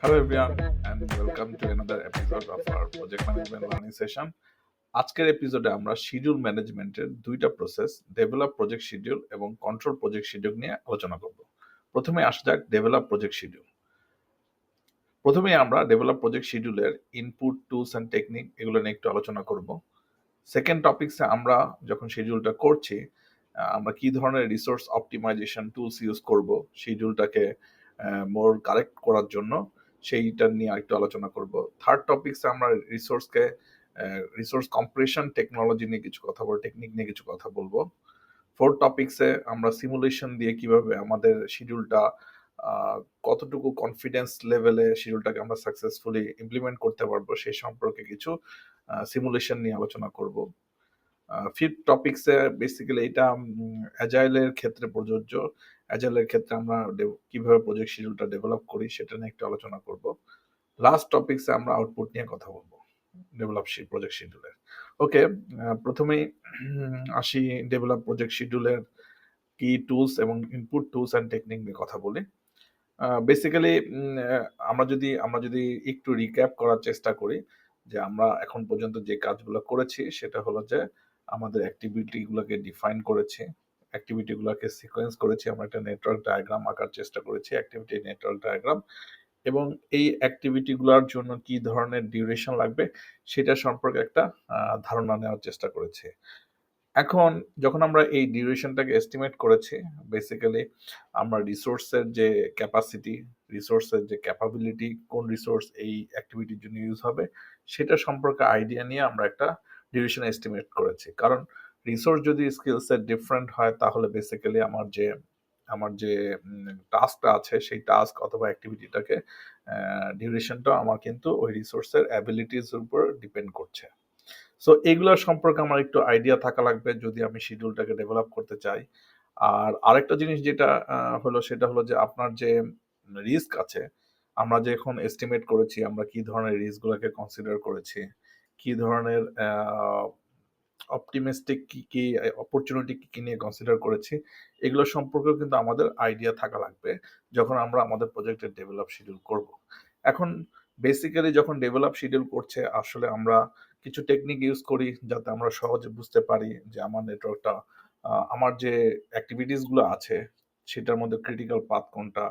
Hello everyone and welcome to another episode of our project management learning session. আজকের এপিসোডে আমরা schedule ম্যানেজমেন্টের দুইটা প্রসেস, ডেভেলপ প্রজেক্ট শিডিউল এবং কন্ট্রোল প্রজেক্ট শিডিউল নিয়ে আলোচনা করব। প্রথমে আসা যাক ডেভেলপ প্রজেক্ট শিডিউল। প্রথমে আমরা ডেভেলপ প্রজেক্ট শিডিউলের ইনপুট, টুলস অ্যান্ড টেকনিক এগুলো নিয়ে একটু আলোচনা করব। সেকেন্ড টপিকসে আমরা যখন শিডিউলটা করছি, আমরা কি ধরনের রিসোর্স অপটিমাইজেশন টুলস ইউজ করব শিডিউলটাকে মোর কারেক্ট করার জন্য, সেইটা নিয়ে আরেকটু আলোচনা করব। থার্ড টপিকসে আমরা রিসোর্স কম্প্রেশন টেকনোলজি নিয়ে কিছু কথা বলবো, টেকনিক নিয়ে কিছু কথা বলবো। ফোর্থ টপিকসে আমরা সিমুলেশন দিয়ে কিভাবে আমাদের শিডিউলটা কতটুকু কনফিডেন্স লেভেলে শিডিউলটাকে আমরা সাকসেসফুলি ইমপ্লিমেন্ট করতে পারবো সেই সম্পর্কে কিছু সিমুলেশন নিয়ে আলোচনা করব। ফিফথ টপিকসে বেসিক্যালি এটা অ্যাজাইলের ক্ষেত্রে প্রযোজ্য। অ্যাজাইলের ক্ষেত্রে আমরা কিভাবে প্রজেক্ট শিডিউলটা ডেভেলপ করি সেটা নিয়ে একটু আলোচনা করব। লাস্ট টপিকসে আমরা আউটপুট নিয়ে কথা বলবো ডেভেলপ প্রজেক্ট শিডিউলের। ওকে, প্রথমেই আসি ডেভেলপ প্রজেক্ট শিডিউলের কি টুলস এবং ইনপুট টুলস অ্যান্ড টেকনিক নিয়ে কথা বলি। বেসিক্যালি আমরা যদি একটু রিক্যাপ করার চেষ্টা করি যে আমরা এখন পর্যন্ত যে কাজগুলো করেছি সেটা হলো যে আমাদের অ্যাক্টিভিটিগুলোকে ডিফাইন করেছি, অ্যাক্টিভিটিগুলোকে সিকোয়েন্স করেছি, আমরা একটা নেটওয়ার্ক ডায়াগ্রাম আঁকার চেষ্টা করেছি, অ্যাক্টিভিটি নেটওয়ার্ক ডায়াগ্রাম, এবং এই অ্যাক্টিভিটিগুলোর জন্য কি ধরনের ডিউরেশন লাগবে সেটা সম্পর্কে একটা ধারণা নেওয়ার চেষ্টা করেছি। এখন যখন আমরা এই ডিউরেশনটাকে এস্টিমেট করেছি, বেসিক্যালি আমরা রিসোর্সের যে ক্যাপাসিটি, রিসোর্সের যে ক্যাপাবিলিটি, কোন রিসোর্স এই অ্যাক্টিভিটির জন্য ইউজ হবে সেটা সম্পর্কে আইডিয়া নিয়ে আমরা একটা ডিউরেশন এস্টিমেট করেছি। কারণ রিসোর্স যদি স্কিল সেট ডিফারেন্ট হয় তাহলে বেসিক্যালি আমার যে টাস্কটা আছে সেই টাস্ক অথবা অ্যাক্টিভিটিটাকে ডিউরেশনটা আমার কিন্তু ওই রিসোর্সের অ্যাবিলিটিস উপর ডিপেন্ড করছে। সো এগুলোর সম্পর্কে আমার একটু আইডিয়া থাকা লাগবে যদি আমি শিডিউলটাকে ডেভেলপ করতে চাই। আর আরেকটা জিনিস যেটা সেটা হলো যে আপনার যে রিস্ক আছে, আমরা যে এখন এস্টিমেট করেছি আমরা কি ধরনের রিস্কগুলোকে কনসিডার করেছি, কি ধরনের অপটিমিস্টিক কি অপরচুনিটি কি নিয়ে কনসিডার করেছি, এগুলো সম্পর্কেও কিন্তু আমাদের আইডিয়া থাকা লাগবে যখন আমরা আমাদের প্রজেক্টের ডেভেলপ শিডিউল করব। এখন বেসিক্যালি যখন ডেভেলপ শিডিউল করছে আসলে আমরা কিছু টেকনিক ইউজ করি যাতে আমরা সহজে বুঝতে পারি যে আমার নেটওয়ার্কটা, আমার যে অ্যাক্টিভিটিসগুলো আছে সেটার মধ্যে ক্রিটিক্যাল পাথ কোনটা,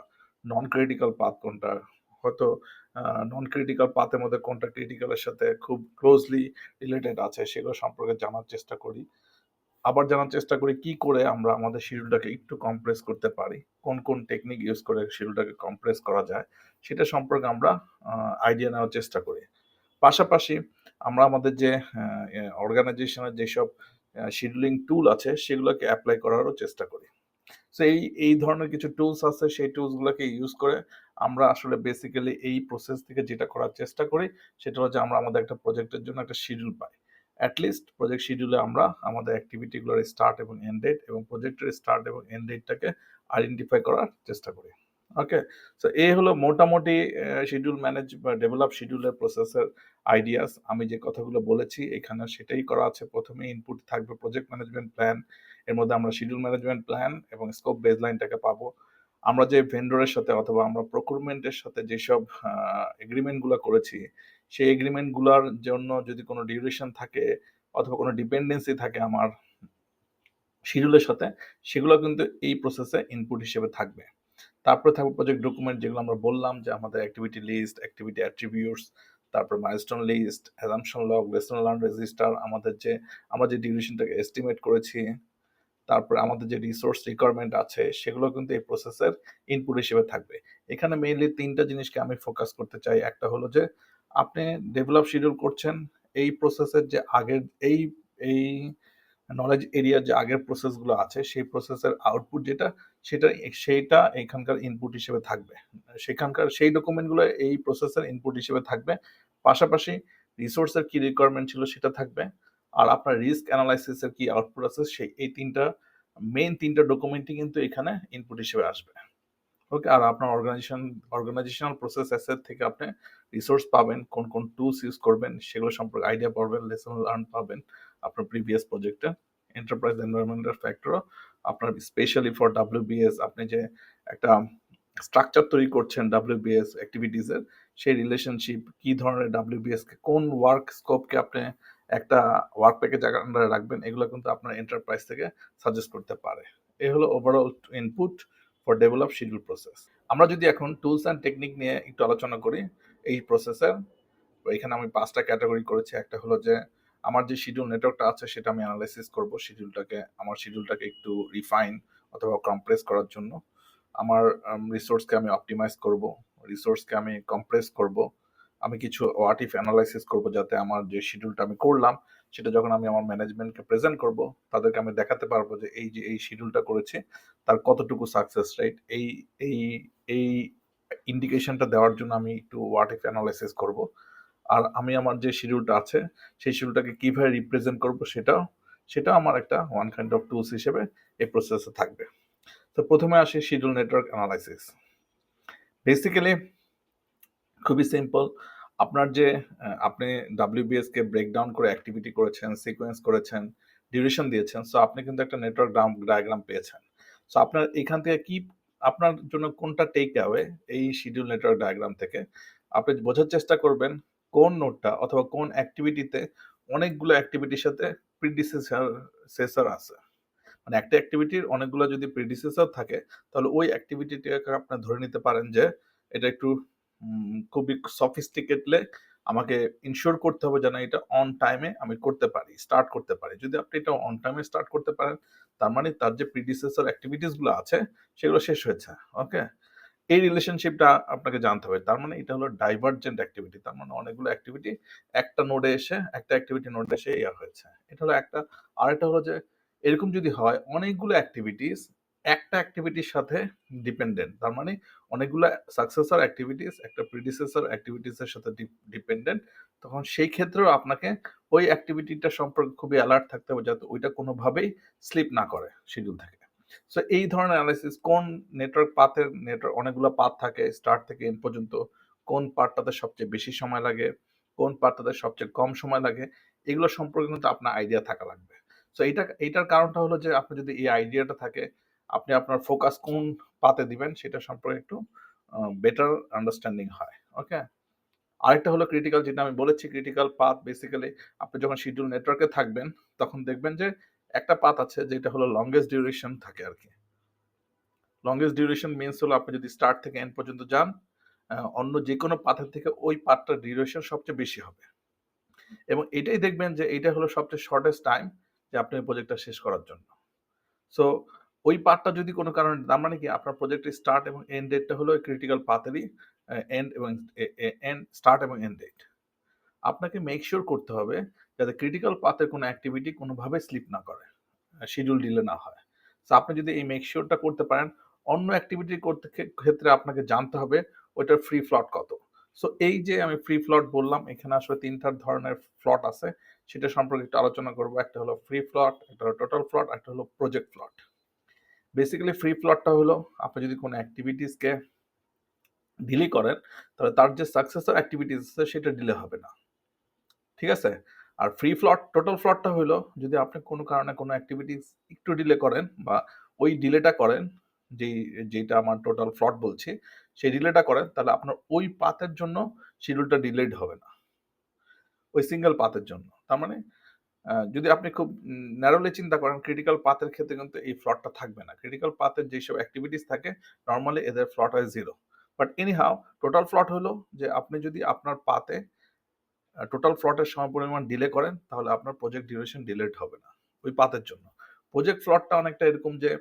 নন ক্রিটিক্যাল পাথ কোনটা, হয়তো নন ক্রিটিক্যাল পাথের মধ্যে কোনটা ক্রিটিক্যালের সাথে খুব ক্লোজলি রিলেটেড আছে সেগুলো সম্পর্কে জানার চেষ্টা করি। আবার জানার চেষ্টা করি কি করে আমরা আমাদের শিডিউলটাকে একটু কম্প্রেস করতে পারি, কোন কোন টেকনিক ইউজ করে শিডিউলটাকে কম্প্রেস করা যায় সেটা সম্পর্কে আমরা আইডিয়া নেওয়ার চেষ্টা করি। পাশাপাশি আমরা আমাদের যে অর্গানাইজেশনের যেসব শিডিউলিং টুল আছে সেগুলোকে অ্যাপ্লাই করারও চেষ্টা করি। সো এই ধরনের কিছু টুলস আছে, সেই টুলসগুলোকে ইউজ করে আমরা আসলে বেসিক্যালি এই প্রসেস থেকে যেটা করার চেষ্টা করি সেটা হচ্ছে আমরা আমাদের একটা প্রজেক্টের জন্য একটা শিডিউল পাই। অ্যাটলিস্ট প্রজেক্ট শিডিউলে আমরা আমাদের অ্যাক্টিভিটিগুলোর স্টার্ট এবং এন্ড ডেট এবং প্রজেক্টের স্টার্ট এবং এন্ড ডেটটাকে আইডেন্টিফাই করার চেষ্টা করি। ওকে, সো এই হলো মোটামুটি শিডিউল ম্যানেজ বা ডেভেলপ শিডিউলের প্রসেসের আইডিয়াস। আমি যে কথাগুলো বলেছি এখানে সেটাই করা আছে। প্রথমে ইনপুট থাকবে প্রজেক্ট ম্যানেজমেন্ট প্ল্যান, এর মধ্যে আমরা শিডিউল ম্যানেজমেন্ট প্ল্যান এবং স্কোপ বেসলাইনটাকে পাবো। আমরা যে ভেন্ডরের সাথে অথবা আমরা প্রকুরমেন্টের সাথে যেসব এগ্রিমেন্টগুলো করেছি সেই এগ্রিমেন্টগুলোর জন্য যদি কোনো ডিউরেশন থাকে অথবা কোনো ডিপেন্ডেন্সি থাকে আমার শিডিউলের সাথে, সেগুলো কিন্তু এই প্রসেসে ইনপুট হিসেবে থাকবে। তারপরে থাকবে প্রজেক্ট ডকুমেন্ট, যেগুলো আমরা বললাম যে আমাদের অ্যাক্টিভিটি লিস্ট, অ্যাক্টিভিটি অ্যাট্রিবিউটস, তারপর milestone list, assumption log, lesson learn register, আমরা যে ডিউরেশনটাকে এস্টিমেট করেছি, তারপরে আমাদের যে রিসোর্স রিকোয়ারমেন্ট আছে সেগুলো কিন্তু এই প্রসেসের ইনপুট হিসেবে থাকবে। এখানে মেইনলি তিনটা জিনিসকে আমি ফোকাস করতে চাই। একটা হলো যে আপনি ডেভেলপ শিডিউল করছেন, এই প্রসেসের যে আগের এই এই নলেজ এরিয়ার যে আগের প্রসেসগুলো আছে সেই প্রসেসের আউটপুট যেটা সেইটা এখানকার ইনপুট হিসেবে থাকবে, সেখানকার সেই ডকুমেন্টগুলো এই প্রসেসের ইনপুট হিসেবে থাকবে। পাশাপাশি রিসোর্সের কি রিকোয়ারমেন্ট ছিল সেটা থাকবে, আর আপনার রিস্ক অ্যানালাইসিসের কি আউটপুট আছে সেই এই তিনটা ডকুমেন্টই কিন্তু এখানে ইনপুট হিসেবে আসবে। ওকে, আর আপনার অর্গানাইজেশনাল প্রসেস অ্যাসেট থেকে আপনি রিসোর্স পাবেন, কোন কোন টুলস ইউজ করবেন সেগুলো সম্পর্কে আইডিয়া পাবেন, লেসন লার্ন পাবেন আপনার প্রিভিয়াস প্রজেক্টে। এন্টারপ্রাইজ এনভায়রনমেন্টাল ফ্যাক্টরও আপনার স্পেশালি ফর ডাব্লিউবিএস আপনি যে একটা স্ট্রাকচার তৈরি করছেন WBS অ্যাক্টিভিটিস এর, সেই রিলেশনশিপ কি ধরনের WBS কে কোন ওয়ার্ক স্কোপকে আপনি একটা ওয়ার্ক প্যাকেজ আন্ডারে রাখবেন, এগুলো কিন্তু আপনার এন্টারপ্রাইজ থেকে সাজেস্ট করতে পারে। এই হলো overall input for develop schedule process. আমরা যদি এখন টুলস অ্যান্ড টেকনিক নিয়ে একটু আলোচনা করি এই প্রসেসের, এখানে আমি 5টা ক্যাটাগরি করেছি। একটা হলো যে আমার যে শিডিউল নেটওয়ার্কটা আছে সেটা আমি অ্যানালাইসিস করব, আমার শিডিউলটাকে একটু রিফাইন অথবা কম্প্রেস করার জন্য। আমার রিসোর্সকে আমি অপটিমাইজ করব, রিসোর্সকে আমি কম্প্রেস করব। আমি কিছু হোয়াট ইফ অ্যানালাইসিস করব, যাতে আমার যে শিডিউলটা আমি করলাম সেটা যখন আমি আমার ম্যানেজমেন্টকে প্রেজেন্ট করব, তাদেরকে আমি দেখাতে পারবো যে এই শিডিউলটা করেছে তার কতটুকু সাকসেস রেট। এই এই ইন্ডিকেশনটা দেওয়ার জন্য আমি একটু হোয়াট ইফ অ্যানালাইসিস করব। আর আমি আমার যে শিডিউলটা আছে সেই শিডিউলটাকে কিভাবে রিপ্রেজেন্ট করব সেটা আমার একটা ওয়ান কাইন্ড অফ টুলস হিসেবে এই প্রসেসে থাকবে। তো প্রথমে আসি শিডিউল নেটওয়ার্ক অ্যানালাইসিস। বেসিক্যালি খুবই সিম্পল। আপনার যে আপনি WBS কে ব্রেকডাউন করে অ্যাক্টিভিটি করেছেন, সিকোয়েন্স করেছেন, ডিউরেশন দিয়েছেন। সো আপনি কিন্তু একটা নেটওয়ার্ক ডায়াগ্রাম পেয়েছেন। সো আপনার এখান থেকে কি আপনার জন্য কোনটা টেক অ্যাওয়ে এই শিডিউল নেটওয়ার্ক ডায়াগ্রাম থেকে? আপনি বোঝার চেষ্টা করবেন কোন নোডটা অথবা কোন অ্যাক্টিভিটিতে অনেকগুলো অ্যাক্টিভিটির সাথে প্রিডিসেসর আছে। মানে একটা অ্যাক্টিভিটির অনেকগুলো যদি প্রিডিসেসর থাকে, তাহলে ওই অ্যাক্টিভিটিটাকে আপনি ধরে নিতে পারেন যে এটা একটু খুবই সফিস্টিকেটলি আমাকে ইনশিওর করতে হবে যেন এটা অন টাইমে আমি করতে পারি, স্টার্ট করতে পারি। যদি আপনি এটা অন টাইমে স্টার্ট করতে পারেন, তার মানে তার যে প্রিডিসেসর অ্যাক্টিভিটিস গুলো আছে সেগুলো শেষ হয়েছে। ওকে, এই রিলেশনশিপটা আপনাকে জানতে হবে। তার মানে এটা হলো ডাইভার্জেন্ট অ্যাক্টিভিটি। তার মানে অনেকগুলো অ্যাক্টিভিটি একটা অ্যাক্টিভিটি নোডে এসে হয়েছে। এটা হলো একটা। আরেকটা হলো যে এরকম যদি হয় অনেকগুলো অ্যাক্টিভিটিস একটা অ্যাক্টিভিটির সাথে ডিপেন্ডেন্ট, তার মানে অনেকগুলো সাকসেসর অ্যাক্টিভিটিস একটা প্রিডিসেসর অ্যাক্টিভিটিস এর সাথে ডিপেন্ডেন্ট, তখন সেই ক্ষেত্রেও আপনাকে ওই অ্যাক্টিভিটিটা সম্পর্কে খুবই অ্যালার্ট থাকতে হবে যাতে ওইটা কোনোভাবেই স্লিপ না করে শিডিউল থেকে। সো এই ধরনের অ্যানালাইসিস কোন নেটওয়ার্ক অনেকগুলো পাথ থাকে স্টার্ট থেকে এন্ড পর্যন্ত, কোন পার্টটাতে সবচেয়ে বেশি সময় লাগে, কোন পার্টটাতে সবচেয়ে কম সময় লাগে, এগুলো সম্পর্কে কিন্তু আপনার আইডিয়া থাকা লাগবে। সো এইটার কারণটা হলো যে আপনি যদি এই আইডিয়াটা থাকে, আপনি আপনার ফোকাস কোন পাতে দিবেন সেটা সম্পর্কে একটু বেটার আন্ডারস্ট্যান্ডিং হয়। ওকে, আরেকটা হলো ক্রিটিক্যাল, যেটা আমি বলেছি ক্রিটিক্যাল পাথ। বেসিক্যালি আপনি যখন শিডিউল নেটওয়ার্কে থাকবেন তখন দেখবেন যে একটা পাথ আছে যেটা হলো লংগেস্ট ডিউরেশন থাকে আর কি। লংগেস্ট ডিউরেশন মিনস হলো আপনি যদি স্টার্ট থেকে এন্ড পর্যন্ত যান, অন্য যে কোনো পাথের থেকে ওই পাথটার ডিউরেশন সবচেয়ে বেশি হবে, এবং এটাই দেখবেন যে এটা হলো সবচেয়ে শর্টেস্ট টাইম যে আপনি প্রজেক্টটা শেষ করার জন্য। সো ওই পার্টটা যদি কোনো কারণে, তার মানে কি আপনার প্রজেক্টের স্টার্ট এবং এন্ড ডেটটা হলো ক্রিটিক্যাল পাথেরই এন্ড এবং স্টার্ট এবং এন্ড ডেট। আপনাকে মেক শিওর করতে হবে যাতে ক্রিটিক্যাল পাথের কোনো অ্যাক্টিভিটি কোনোভাবে স্লিপ না করে, শিডিউল ডিলে না হয়। সো আপনি যদি এই মেক শিওরটা করতে পারেন, অন্য অ্যাক্টিভিটি করতে ক্ষেত্রে আপনাকে জানতে হবে ওইটার ফ্রি ফ্লট কত। সো এই যে আমি ফ্রি ফ্লট বললাম, এখানে আসলে 3টা ধরনের ফ্লট আছে, সেটা সম্পর্কে একটু আলোচনা করব। একটা হলো ফ্রি ফ্লট, একটা হলো টোটাল ফ্লট, একটা হলো প্রজেক্ট ফ্লট। বেসিক্যালি ফ্রি ফ্লটটা হলো আপনি যদি কোনো অ্যাক্টিভিটিসকে ডিলে করেন, তাহলে তার যে সাকসেসর অ্যাক্টিভিটিস আছে সেটা ডিলে হবে না। ঠিক আছে? আর টোটাল ফ্লটটা হলো যদি আপনি কোনো কারণে কোনো অ্যাক্টিভিটিস একটু ডিলে করেন বা ওই ডিলেটা করেন, যেটা আমার টোটাল ফ্লট বলছি, সেই ডিলেটা করেন, তাহলে আপনার ওই পাথের জন্য শিডিউলটা ডিলেড হবে না, ওই সিঙ্গেল পাথের জন্য। তার মানে যদি আপনি খুব ন্যারোলি চিন্তা করেন, ক্রিটিক্যাল পাথের ক্ষেত্রে কিন্তু এই ফ্লটটা থাকবে না। ক্রিটিক্যাল পাথের যেসব অ্যাক্টিভিটিস থাকে নরমালি এদের ফ্লট হয় 0। বাট এনিহাউ টোটাল ফ্লট হলো যে আপনি যদি আপনার পাথে টোটাল ফ্লটের সমপরিমাণ ডিলে করেন, তাহলে আপনার প্রজেক্ট ডিউরেশন ডিলেড হবে না ওই পাথের জন্য। প্রজেক্ট ফ্লটটা অনেকটা এরকম যে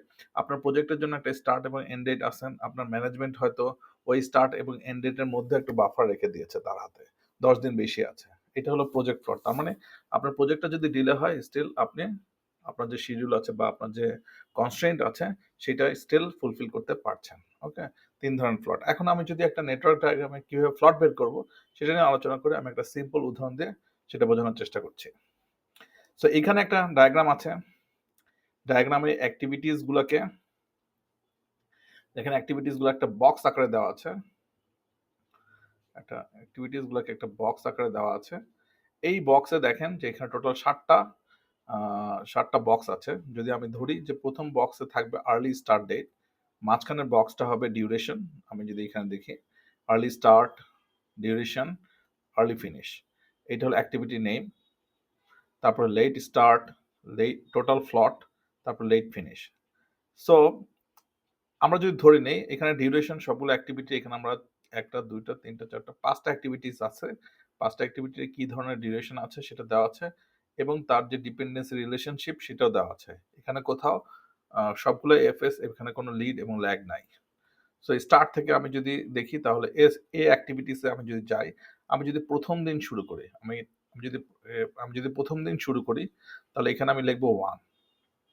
আপনার প্রজেক্টের জন্য একটা স্টার্ট এবং এন্ড ডেট আছেন, আপনার ম্যানেজমেন্ট হয়তো ওই স্টার্ট এবং এন্ড ডেটের মধ্যে একটু বাফার রেখে দিয়েছে তার হাতে, 10 দিন বেশি আছে। এটা হলো প্রজেক্ট ফ্লট। তার মানে আপনার প্রজেক্টটা যদি ডিলে হয়, স্টিল আপনি আপনার যে শিডিউল আছে বা আপনার যে কনস্ট্রেন্ট আছে সেটা স্টিল ফুলফিল করতে পারছেন। ওকে, 3 ধরনের ফ্লট। এখন আমি যদি একটা নেটওয়ার্ক ডায়াগ্রামে কিভাবে ফ্লট বের করব সেটা নিয়ে আলোচনা করে আমি একটা সিম্পল উদাহরণ দিয়ে সেটা বোঝানোর চেষ্টা করছি। সো এখানে একটা ডায়াগ্রাম আছে। ডায়াগ্রামে অ্যাক্টিভিটিস গুলোকে দেখেন, অ্যাক্টিভিটিস গুলো একটা বক্স আকারে দেওয়া আছে। একটা বক্স আকারে দেওয়া আছে। এই বক্সে দেখেন যে এখানে টোটাল 7টা বক্স আছে। যদি আমি ধরি যে প্রথম বক্সে থাকবে আর্লি স্টার্ট ডেট, মাঝখানের বক্সটা হবে ডিউরেশন। আমি যদি এখানে দেখি early start, duration, early finish, এটা হলো অ্যাক্টিভিটি নেম, তারপরে লেট স্টার্ট, লেট টোটাল ফ্লট, তারপর লেট ফিনিশ। সো আমরা যদি ধরে নেই এখানে ডিউরেশন সবগুলো অ্যাক্টিভিটি, এখানে আমরা 1টা 2টা 3টা 4টা 5টা অ্যাক্টিভিটিস আছে। 5টা অ্যাক্টিভিটির কি ধরনের ডিউরেশন আছে সেটা দেওয়া আছে এবং তার যে ডিপেন্ডেন্সি রিলেশনশিপ সেটাও দেওয়া আছে। এখানে কোথাও সবগুলো এফএস, এখানে কোনো লিড এবং ল্যাগ নাই। সো স্টার্ট থেকে আমি যদি দেখি তাহলে এ অ্যাক্টিভিটিসে আমি যদি যাই, আমি যদি প্রথম দিন শুরু করি, আমি যদি প্রথম দিন শুরু করি তাহলে এখানে আমি লিখবো 1।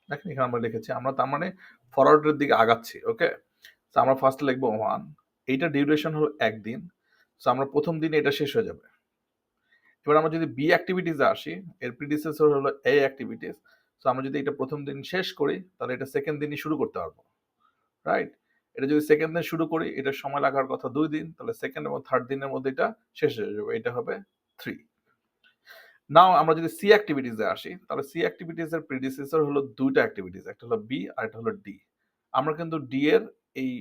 দেখেন এখানে আমরা লিখেছি, আমরা তার মানে ফরওয়ার্ডের দিকে আগাচ্ছি। ওকে, তো আমরা ফার্স্টে লিখবো 1, এইটা ডিউরেশন হলো 1 দিন। সো আমরা প্রথম দিনে এটা শেষ হয়ে যাবে। এবার আমরা যদি বি অ্যাক্টিভিটিসে আসি, এর প্রিডিসেসর হলো এ অ্যাক্টিভিটিস। সো আমরা যদি এটা প্রথম দিন শেষ করি তাহলে এটা সেকেন্ড দিনই শুরু করতে পারবো, রাইট? এটা যদি সেকেন্ড দিন শুরু করি, এটা সময় লাগার কথা 2 দিন, তাহলে সেকেন্ড এবং থার্ড দিনের মধ্যে এটা শেষ হয়ে যাবে, এটা হবে 3। নাও আমরা যদি সি অ্যাক্টিভিটিসে আসি, তাহলে সি অ্যাক্টিভিটিস এর প্রিডিসেসর হলো 2টা অ্যাক্টিভিটিস, একটা হলো বি আর একটা হলো ডি। আমরা কিন্তু ডি এর এই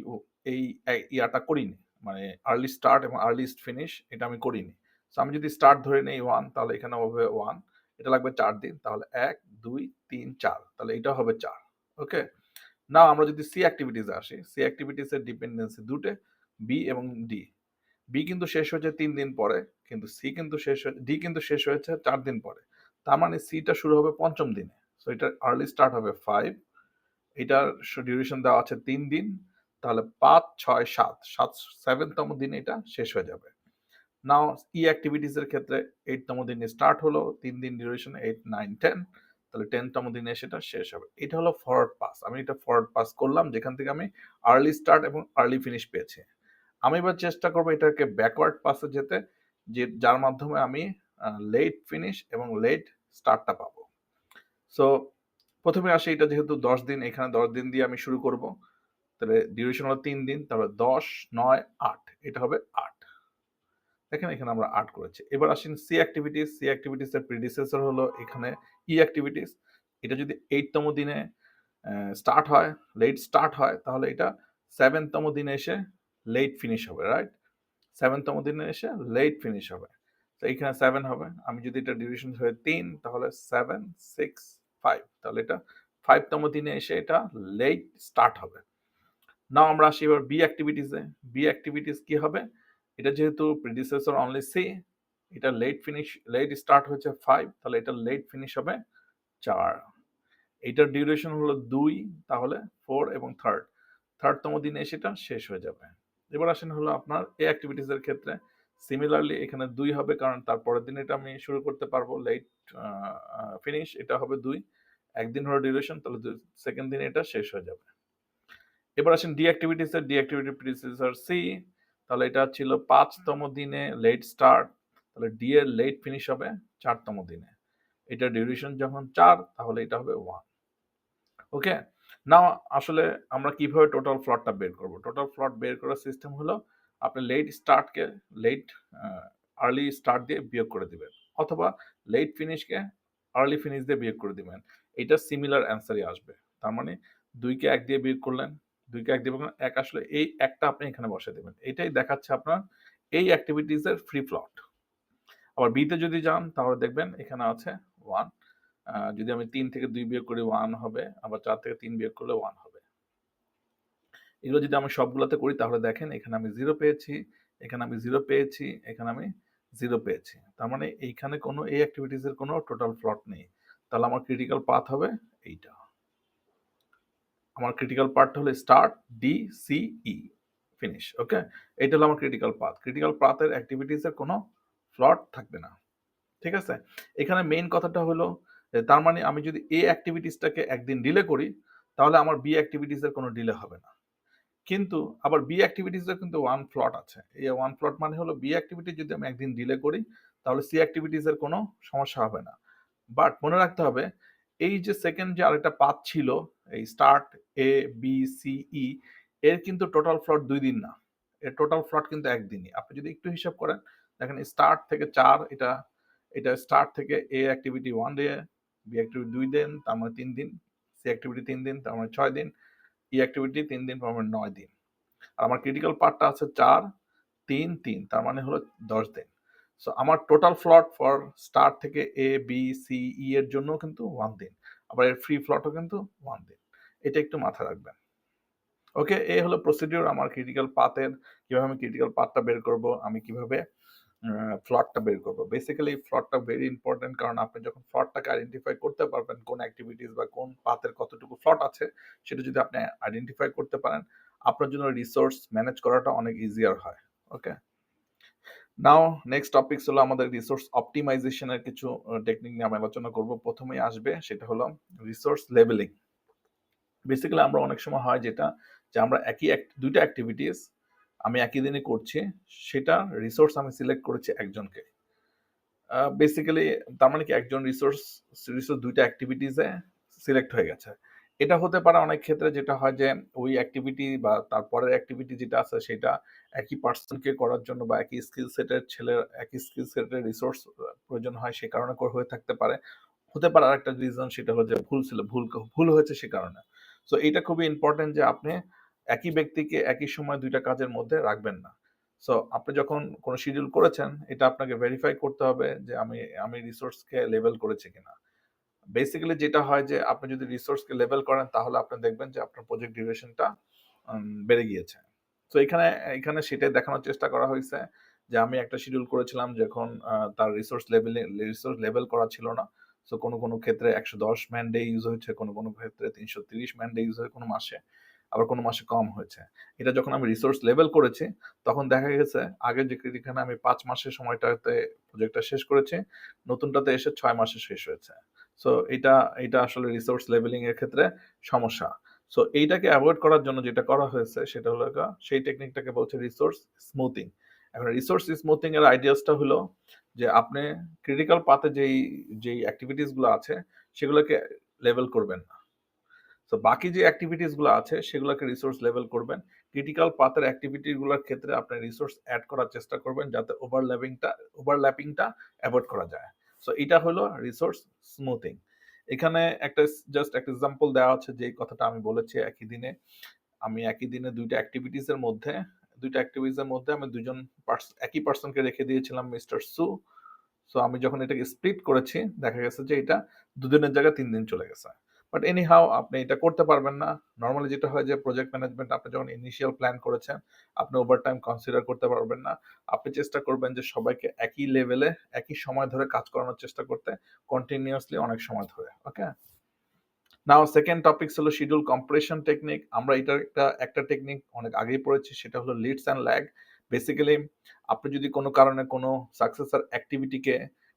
এই ইয়াটা করিনি, মানে আর্লি স্টার্ট এবং আর্লি ফিনিশ এটা আমি করিনি। সো আমি যদি স্টার্ট ধরে নেই 1, তাহলে এখানে হবে 1, এটা লাগবে 4 দিন, তাহলে 1 2 3 4, তাহলে এটা হবে 4। ওকে, নাও আমরা যদি সি অ্যাক্টিভিটিসে আসি, সি অ্যাক্টিভিটিস এর ডিপেন্ডেন্সি দুটো, বি এবং ডি। বি কিন্তু শেষ হয়েছে 3 দিন পরে, কিন্তু ডি কিন্তু শেষ হয়েছে 4 দিন পরে। তার মানে সিটা শুরু হবে পঞ্চম দিনে। সো এটা আর্লি স্টার্ট হবে 5, এটার ডিউরেশন দেওয়া আছে 3 দিন, তাহলে 5 6 7 7তম দিনে এটা শেষ হয়ে যাবে। নাও ই অ্যাক্টিভিটিস এর ক্ষেত্রে 8তম দিনে স্টার্ট হলো, 3 দিন ডিউরেশন 8 9 10, তাহলে 10তম দিনে সেটা শেষ হবে। এটা হলো ফরওয়ার্ড পাস। আমি এটা ফরওয়ার্ড পাস করলাম যেখান থেকে আমি আর্লি স্টার্ট এবং আর্লি ফিনিশ পেয়েছি। আমি এবার চেষ্টা করবো এটাকে ব্যাকওয়ার্ড পাসে যেতে, যে যার মাধ্যমে আমি লেট ফিনিশ এবং লেট স্টার্টটা পাবো। সো প্রথমে আসি, এটা যেহেতু 10 দিন, এখানে 10 দিন দিয়ে আমি শুরু করব, তাহলে ডিউরেশন হলো 3 দিন, তাহলে 10 9 8, এটা হবে 8। দেখেন এখানে আমরা 8 করেছি। এবার আসেন সি অ্যাক্টিভিটিস। সি অ্যাক্টিভিটিস এর প্রিডিসেসর হলো এখানে ই অ্যাক্টিভিটিস। এটা যদি 8তম দিনে স্টার্ট হয়, লেট স্টার্ট হয়, তাহলে এটা 7তম দিনে এসে লেট ফিনিশ হবে, রাইট? 7তম দিনে এসে লেট ফিনিশ হবে। তো এখানে 7 হবে। আমি যদি এটা ডিউরেশন হয় 3, তাহলে 7 6 5, তাহলে এটা 5তম দিনে এসে এটা লেট স্টার্ট হবে। নাও আমরা আসি এবার বি অ্যাক্টিভিটিসে। বি অ্যাক্টিভিটিস কি হবে? এটা যেহেতু প্রিডিসেসর অনলি সি, এটা লেট স্টার্ট হয়েছে 5, তাহলে এটা লেট ফিনিশ হবে 4। এইটার ডিউরেশন হলো 2, তাহলে 4 এবং থার্ডতম দিনে সেটা শেষ হয়ে যাবে। এবার আসেন হলো আপনার এই অ্যাক্টিভিটিস এর ক্ষেত্রে সিমিলারলি এখানে 2 হবে, কারণ তারপরের দিন এটা আমি শুরু করতে পারবো লেট ফিনিশ, এটা হবে 2, একদিন হলো ডিউরেশন, তাহলে সেকেন্ড দিনে এটা শেষ হয়ে যাবে। এবার আসেন ডি অ্যাক্টিভিটিস এর, ডি অ্যাক্টিভিটি প্রিডিসেসর সি, তাহলে এটা ছিল 5তম দিনে লেট স্টার্ট, তাহলে ডি এর লেট ফিনিশ হবে 4তম দিনে। এটা ডিউরেশন যখন 4, তাহলে এটা হবে 1। ওকে, নাও আসলে আমরা কিভাবে টোটাল ফ্লটটা বের করব? টোটাল ফ্লট বের করার সিস্টেম হলো আপনি লেট আর্লি স্টার্ট দিয়ে বিয়োগ করে দিবেন, অথবা লেট ফিনিশকে আর্লি ফিনিশ দিয়ে বিয়োগ করে দিবেন। এটা সিমিলার অ্যান্সারই আসবে। তার মানে 2 কে 1 দিয়ে বিয়োগ করলেন, 2 কে 1 দিয়ে বিয়োগ করলেন, 1 আসলে এই একটা আপনি এখানে বসিয়ে দিবেন। এটাই দেখাচ্ছে আপনার এই অ্যাক্টিভিটিস এর ফ্রি ফ্লট। আবার বি তে যদি যান তাহলে দেখবেন এখানে আছে 1, যদি আমি 3 থেকে 2 বিয়োগ করি 1 হবে, আবার 4 থেকে 3 বিয়োগ করলে 1 হবে। এগুলো যদি আমি সবগুলোতে করি তাহলে দেখেন এখানে আমি 0 পেয়েছি, এখানে আমি 0 পেয়েছি, এখানে আমি 0 পেয়েছি। তার মানে এইখানে কোনো এই অ্যাক্টিভিটিস এর কোনো টোটাল ফ্লট নেই। তাহলে আমার ক্রিটিক্যাল পাথ হবে এইটা। আমার ক্রিটিক্যাল পাথটা হলো start D C E finish. Okay, এটা হলো আমার ক্রিটিক্যাল পাথ। ক্রিটিক্যাল পাথের অ্যাক্টিভিটিস এর কোনো ফ্লট থাকবে না। ঠিক আছে, এখানে মেইন কথাটা হলো তার মানে আমি যদি এ অ্যাক্টিভিটিসটাকে একদিন ডিলে করি তাহলে আমার বি অ্যাক্টিভিটিস এর কোনো ডিলে হবে না। কিন্তু আবার বি অ্যাক্টিভিটিস এর কিন্তু ওয়ান ফ্লট আছে। এই ওয়ান ফ্লট মানে হলো বি অ্যাক্টিভিটি যদি আমি একদিন ডিলে করি তাহলে সি অ্যাক্টিভিটিস এর কোনো সমস্যা হবে না। বাট মনে রাখতে হবে এই যে সেকেন্ড যে আরেকটা পাথ ছিল, এই start A B C E, এর কিন্তু টোটাল ফ্লট 2 দিন না, এর টোটাল ফ্লট কিন্তু একদিনই। আপনি যদি একটু হিসাব করেন দেখেন স্টার্ট থেকে 4, এটা স্টার্ট থেকে এ অ্যাক্টিভিটি 1 ডে, বি অ্যাক্টিভিটি 2 দিন, তার মানে 3 দিন, সি অ্যাক্টিভিটি 3 দিন, তার মানে 6 দিন, এই অ্যাক্টিভিটি 3 দিন পর 9 দিন। আর আমার ক্রিটিক্যাল পাথটা আছে 4, 3, 3, তার মানে হলো 10 দিন। সো আমার টোটাল স্লট ফর স্টার্ট থেকে A, B, C, E এর জন্য কিন্তু 1 দিন। আবার এর ফ্রি স্লটও কিন্তু 1 দিন। এটা একটু মাথায় রাখবেন। ওকে, এই হলো প্রসিডিউর আমার ক্রিটিক্যাল পাথের। কিভাবে আমি ক্রিটিক্যাল পাথটা বের করব, আমি কিভাবে ফ্লটটা বের করব। বেসিক্যালি ফ্লটটা ভেরি ইম্পর্টেন্ট, কারণ আপনি যখন ফ্লটটাকে আইডেন্টিফাই করতে পারবেন কোন অ্যাক্টিভিটিস বা কোন পাথের কতটুকু ফ্লট আছে, সেটা যদি আপনি আইডেন্টিফাই করতে পারেন, আপনার জন্য রিসোর্স ম্যানেজ করাটা অনেক ইজিয়ার হয়। ওকে, নাও নেক্সট টপিকস হলো আমাদের রিসোর্স অপটিমাইজেশনের কিছু টেকনিক নিয়ে আমি আলোচনা করব। প্রথমেই আসবে সেটা হলো রিসোর্স লেভেলিং। বেসিক্যালি আমরা অনেক সময় হয় যেটা, যে আমরা দুইটা অ্যাক্টিভিটিস আমি একই দিনে করছি, সেটা রিসোর্স আমি সিলেক্ট করেছি একজনকে। বেসিক্যালি তার মানে কি একজন রিসোর্স দুইটা অ্যাক্টিভিটিসে সিলেক্ট হয়ে গেছে। এটা হতে পারে অনেক ক্ষেত্রে যেটা হয় যে ওই অ্যাক্টিভিটি বা তারপরের অ্যাক্টিভিটি যেটা আছে সেটা একই পার্সনকে করার জন্য বা একই স্কিল সেটের একই স্কিল সেটের রিসোর্স প্রয়োজন হয়, সে কারণে হয়ে থাকতে পারে। হতে পারে আরেকটা রিজন, সেটা হলো যে ভুল হয়েছে সে কারণে। সো এটা খুবই ইম্পর্টেন্ট যে আপনি একই ব্যক্তিকে একই সময় দুইটা কাজের মধ্যে রাখবেন না। সো আপনি যখন কোনো শিডিউল করেছেন, এটা আপনাকে ভেরিফাই করতে হবে যে আমি রিসোর্সকে লেবেল করেছি কিনা। বেসিক্যালি যেটা হয় যে আপনি যদি রিসোর্সকে লেবেল করেন, তাহলে আপনি দেখবেন যে আপনার প্রজেক্ট ডিউরেশনটা বেড়ে গিয়েছে। তো এখানে এখানে সেটাই দেখানোর চেষ্টা করা হয়েছে যে আমি একটা শিডিউল করেছিলাম যখন তার রিসোর্স লেবেল করা ছিল না। সো কোনো ক্ষেত্রে 110 ম্যান ডে ইউজ হয়েছে, কোনো ক্ষেত্রে 330 ম্যান ডে ইউজ হয় কোনো মাসে, আবার কোনো মাসে কম হয়েছে। এটা যখন আমি রিসোর্স লেবেল করেছি, তখন দেখা গেছে আগের যেখানে আমি 5 মাসের সময়টাতে প্রজেক্টটা শেষ করেছি, নতুনটাতে এসে 6 মাসে শেষ হয়েছে। সো এটা আসলে রিসোর্স লেবেলিং এর ক্ষেত্রে সমস্যা। সো এইটাকে অ্যাভয়েড করার জন্য যেটা করা হয়েছে সেটা হলো সেই টেকনিকটাকে বলছে রিসোর্স স্মুথিং। এখন রিসোর্স স্মুথিং এর আইডিয়াসটা হলো যে আপনি ক্রিটিক্যাল পাথে যেই অ্যাক্টিভিটিস গুলো আছে সেগুলোকে লেভেল করবেন না। তো বাকি যে অ্যাক্টিভিটিস গুলো আছে সেগুলোকে রিসোর্স লেভেল করবেন। ক্রিটিক্যাল পাথের অ্যাক্টিভিটি গুলোর ক্ষেত্রে আপনি রিসোর্স অ্যাড করার চেষ্টা করবেন যাতে ওভারল্যাপিংটা অ্যাভয়েড করা যায়। সো এটা হলো রিসোর্স স্মুথিং। এখানে জাস্ট একটা এক্সাম্পল দেওয়া আছে, যে কথাটা আমি বলেছি একই দিনে দুইটা অ্যাক্টিভিটিসের মধ্যে আমি একই পার্সনকে রেখে দিয়েছিলাম, মিস্টার সু। সো আমি যখন এটাকে স্প্লিট করেছি, দেখা গেছে যে এটা 2 দিনের জায়গায় 3 দিন চলে গেছে। বাট এনি হাউ আপনি এটা করতে পারবেন না। নরমালি যেটা হয় যে প্রজেক্ট ম্যানেজমেন্ট আপনি যখন ইনিশিয়াল প্ল্যান করেছেন, আপনি ওভারটাইম কনসিডার করতে পারবেন না। আপনি চেষ্টা করবেন যে সবাইকে একই লেভেলে একই সময় ধরে কাজ করানোর চেষ্টা করতে, কন্টিনিউয়াসলি অনেক সময় ধরে। ওকে, নাও সেকেন্ড টপিক হলো শিডিউল কম্প্রেশন টেকনিক। আমরা এটা একটা টেকনিক অনেক আগেই পড়েছি, সেটা হলো লিডস অ্যান্ড ল্যাগ। বেসিক্যালি আপনি যদি কোনো কারণে কোনো সাকসেসর অ্যাক্টিভিটিকে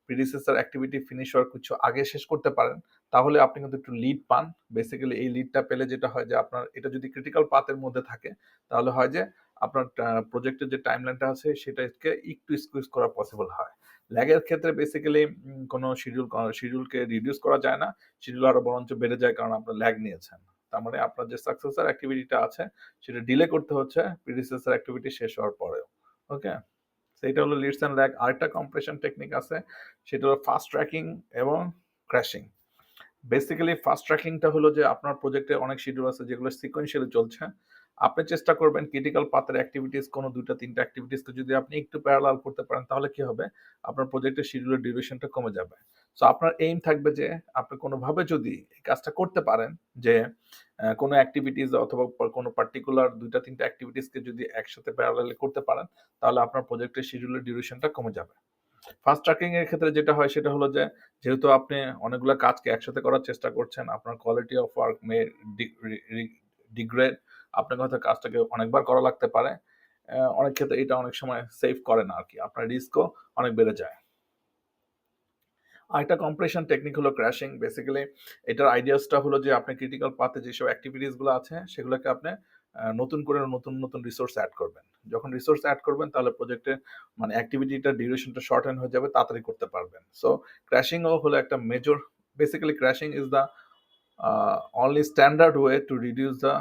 প্রিডিসেসর অ্যাক্টিভিটি ফিনিশ হওয়ার কিছু আগে শেষ করতে পারেন, তাহলে আপনি কিন্তু একটু লিড পান। বেসিক্যালি এই লিডটা পেলে যেটা হয় যে আপনার এটা যদি ক্রিটিক্যাল পাথের মধ্যে থাকে, তাহলে হয় যে আপনার প্রজেক্টের যে টাইমলাইনটা আছে সেটাকে একটু স্কুইজ করা পসিবল হয়। ল্যাগের ক্ষেত্রে বেসিক্যালি কোনো শিডিউলকে রিডিউস করা যায় না, শিডিউল আরো বরঞ্চ বেড়ে যায়, কারণ আপনার ল্যাগ নিয়েছেন। তার মানে আপনার যে সাকসেসর অ্যাক্টিভিটিটা আছে সেটা ডিলে করতে হচ্ছে প্রিডিসেসর অ্যাক্টিভিটি শেষ হওয়ার পরেও। ওকে, সেইটা হলো লিডস অ্যান্ড ল্যাগ। আরেকটা কম্প্রেশন টেকনিক আছে, সেটা হলো ফাস্ট ট্র্যাকিং এবং ক্র্যাশিং। বেসিক্যালি ফাস্ট ট্র্যাকিংটা হলো যে আপনার প্রজেক্টে অনেক শিডিউল আছে যেগুলো সিকোয়েন্সিয়ালি চলছে। আপনি চেষ্টা করবেন ক্রিটিক্যাল পাথের অ্যাক্টিভিটিস কোনো 2টা 3টা অ্যাক্টিভিটিসকে যদি আপনি একটু প্যারালাল করতে পারেন, তাহলে কি হবে, আপনার প্রজেক্টের শিডিউলের ডিউরেশনটা কমে যাবে। সো আপনার এইম থাকবে যে আপনি কোনোভাবে যদি এই কাজটা করতে পারেন যে কোনো অ্যাক্টিভিটিস অথবা কোনো পার্টিকুলার 2টা 3টা অ্যাক্টিভিটিসকে যদি একসাথে প্যারালালি করতে পারেন, তাহলে আপনার প্রজেক্টের শিডিউলের ডিউরেশনটা কমে যাবে। ফাস্ট ট্র্যাকিং এর ক্ষেত্রে যেটা হয় সেটা হলো যে যেহেতু আপনি অনেকগুলো কাজকে একসাথে করার চেষ্টা করছেন, আপনার quality of work May degrade. আপনাকে হয়তো কাজটাকে অনেকবার করা লাগতে পারে। অনেক ক্ষেত্রে এটা অনেক সময় সেভ করে না আর কি, আপনার রিস্কও অনেক বেড়ে যায়। আরেকটা কম্প্রেশন টেকনিক হলো ক্র্যাশিং। বেসিক্যালি এটার আইডিয়াসটা হলো যে আপনি ক্রিটিক্যাল পাথে যেসব অ্যাক্টিভিটিস গুলো আছে সেগুলোকে আপনি নতুন করে নতুন রিসোর্স অ্যাড করবেন। যখন রিসোর্স অ্যাড করবেন তাহলে প্রজেক্টে মানে অ্যাক্টিভিটিটা ডিউরেশনটা শর্টেন হয়ে যাবে, তাড়াতাড়ি করতে পারবেন। সো ক্র্যাশিংও হলো একটা major, basically crashing is the only standard way to reduce the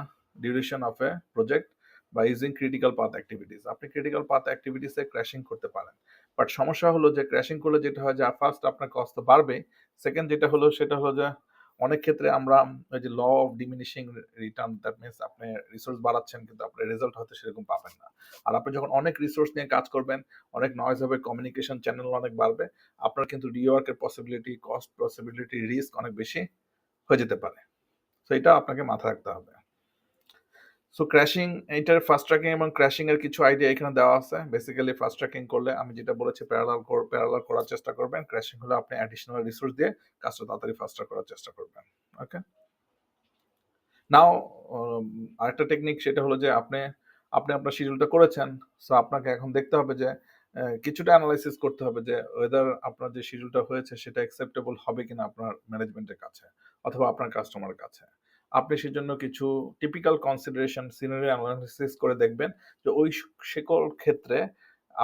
duration of a project by using critical path activities. আপনি critical path activities এ ক্র্যাশিং করতে পারেন, বাট সমস্যা হলো যে ক্র্যাশিং করলে যেটা হয় যে ফার্স্ট আপনার কস্ট তো বাড়বে, সেকেন্ড যেটা হলো সেটা হলো যে অনেক ক্ষেত্রে আমরা ওই যে law of diminishing return, that means আপনি রিসোর্স বাড়াচ্ছেন কিন্তু আপনার রেজাল্ট হয়তো সেরকম পাবেন না। আর আপনি যখন অনেক রিসোর্স নিয়ে কাজ করবেন, অনেক নয়েজ হবে, কমিউনিকেশন চ্যানেল অনেক বাড়বে, আপনার কিন্তু রিওয়ার্কের পসিবিলিটি, কস্ট পসিবিলিটি, রিস্ক অনেক বেশি হয়ে যেতে পারে। সো এটা আপনাকে মাথায় রাখতে হবে। সো ক্র্যাশিং, এইটার ফাস্ট ট্র্যাকিং এবং ক্র্যাশিং এর কিছু আইডিয়া এখানে দেওয়া আছে। বেসিক্যালি ফাস্ট ট্র্যাকিং করলে আমি যেটা বলেছি প্যারালাল করার চেষ্টা করবেন। ক্র্যাশিং হলে আপনি অ্যাডিশনাল রিসোর্স দিয়ে কাজটা তাড়াতাড়ি ফাস্টার করার চেষ্টা করবেন। ওকে, নাও আরেকটা টেকনিক, সেটা হলো যে আপনি আপনার শিডিউলটা করেছেন। সো আপনাকে এখন দেখতে হবে যে কিছুটা অ্যানালাইসিস করতে হবে যে ওয়েদার আপনার যে শিডিউলটা হয়েছে সেটা অ্যাকসেপ্টেবল হবে কিনা আপনার ম্যানেজমেন্টের কাছে অথবা আপনার কাস্টমারের কাছে। আপনি সেজন্য কিছু টিপিক্যাল কনসিডারেশন সিনারিও অ্যানালাইসিস করে দেখবেন যে ওই সকল ক্ষেত্রে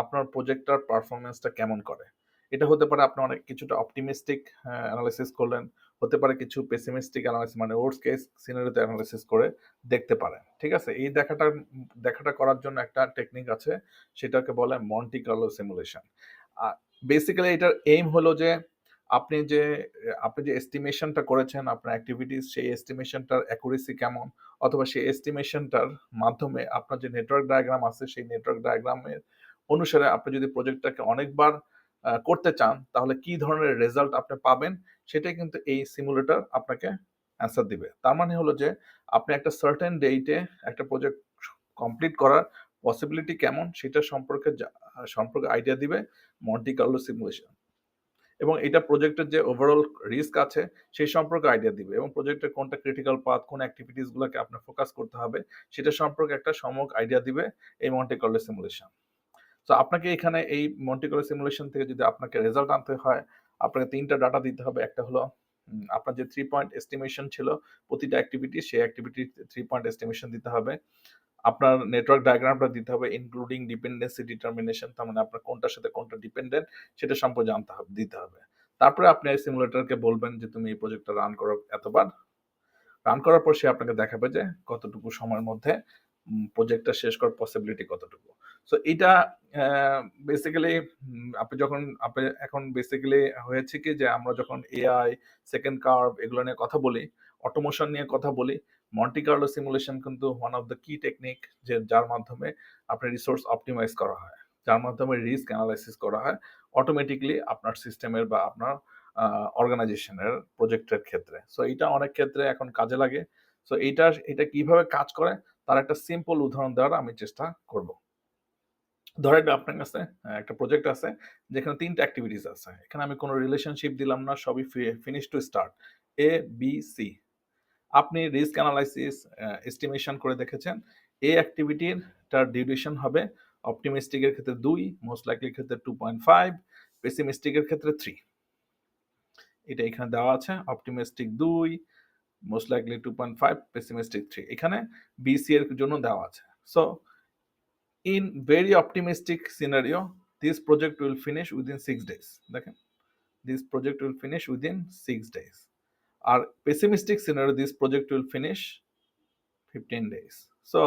আপনার প্রজেক্টটার পারফরমেন্সটা কেমন করে। এটা হতে পারে আপনি অনেক কিছুটা অপটিমিস্টিক অ্যানালাইসিস করলেন, হতে পারে কিছু পেসিমিস্টিক অ্যানালাইসিস, মানে ওয়ার্স্ট কেস সিনারিওতে অ্যানালাইসিস করে দেখতে পারেন। ঠিক আছে, এই দেখাটা করার জন্য একটা টেকনিক আছে, সেটাকে বলে মন্টি কার্লো সিমুলেশন। বেসিক্যালি এটার এইম হলো যে আপনি যে এস্টিমেশনটা করেছেন আপনার অ্যাক্টিভিটিস, সেই এস্টিমেশনটার অ্যাকুরেসি কেমন, অথবা সেই এস্টিমেশনটার মাধ্যমে আপনার যে নেটওয়ার্ক ডায়াগ্রাম আছে সেই নেটওয়ার্ক ডায়াগ্রামের অনুসারে আপনি যদি প্রজেক্টটাকে অনেকবার করতে চান তাহলে কি ধরনের রেজাল্ট আপনি পাবেন, সেটাই কিন্তু এই সিমুলেটর আপনাকে অ্যান্সার দিবে। তার মানে হলো যে আপনি একটা সার্টেন ডেটে একটা প্রজেক্ট কমপ্লিট করার পসিবিলিটি কেমন সেটা সম্পর্কে আইডিয়া দিবে মন্টি কার্লো সিমুলেশন, এবং এটা প্রজেক্টের যে ওভারঅল রিস্ক আছে সেই সম্পর্কে আইডিয়া দিবে, এবং প্রজেক্টের কোনটা ক্রিটিক্যাল পাথ, কোন অ্যাক্টিভিটিস গুলোকে আপনার ফোকাস করতে হবে সেটা সম্পর্কে একটা সম্যক আইডিয়া দিবে এই মন্টি কার্লো সিমুলেশন। তো আপনাকে এখানে এই মন্টি কার্লো সিমুলেশন থেকে যদি আপনাকে রেজাল্ট আনতে হয়, আপনাকে 3টা ডাটা দিতে হবে। একটা হলো আপনার যে 3 পয়েন্ট এস্টিমেশন ছিল প্রতিটা অ্যাক্টিভিটি, সেই অ্যাক্টিভিটি 3 পয়েন্ট এস্টিমেশন দিতে হবে। আপনার নেটওয়ার্ক ডায়াগ্রামটা দিতে হবে ইনক্লুডিং ডিপেন্ডেন্সি ডিটারমিনেশন, তার মানে আপনার কোনটার সাথে কোনটা ডিপেন্ডেন্ট সেটা সম্পর্কে দিতে হবে। তারপরে আপনি সিমুলেটরকে বলবেন যে তুমি এই প্রজেক্টটা রান করো এতবার। রান করার পর সে আপনাকে দেখাবে যে কতটুকু সময়ের মধ্যে প্রজেক্টটা শেষ করার পসিবিলিটি কতটুকু। সো এটা বেসিক্যালি আপনি এখন বেসিক্যালি হয়েছে কি যে আমরা যখন এআই, সেকেন্ড কার্ভ এগুলো নিয়ে কথা বলি, অটোমেশন নিয়ে কথা বলি, মন্টি কার্লো সিমুলেশন কিন্তু ওয়ান অফ দ্য কি টেকনিক, যে যার মাধ্যমে আপনার রিসোর্স অপটিমাইজ করা হয়, যার মাধ্যমে রিস্ক অ্যানালাইসিস করা হয় অটোমেটিকলি আপনার সিস্টেমের বা আপনার অর্গানাইজেশনের প্রজেক্টের ক্ষেত্রে। সো এটা অনেক ক্ষেত্রে এখন কাজে লাগে। সো এটা কিভাবে কাজ করে তার একটা সিম্পল উদাহরণ দেওয়ার আমি চেষ্টা করব। ধরেন আপনার কাছে একটা প্রজেক্ট আছে যেখানে 3টা অ্যাক্টিভিটিস আছে। এখানে আমি কোনো রিলেশনশিপ দিলাম না, সবই finish to start, A B C. আপনি রিস্ক অ্যানালাইসিস এস্টিমেশন করে দেখেছেন এই অ্যাক্টিভিটির তার ডিউরেশন হবে অপটিমিস্টিকের ক্ষেত্রে 2, মোস্ট লাইকলির ক্ষেত্রে 2.5, পেসিমিস্টিকের ক্ষেত্রে 3। এটা এখানে দেওয়া আছে, অপটিমিস্টিক 2, মোস্ট লাইকলি 2.5, পেসিমিস্টিক 3। এখানে বিসি এর জন্য দেওয়া আছে। So in very optimistic scenario this project will finish within 6 days। দেখেন, this project will finish within 6 days। আর pessimistic scenario this project will finish 15 days। So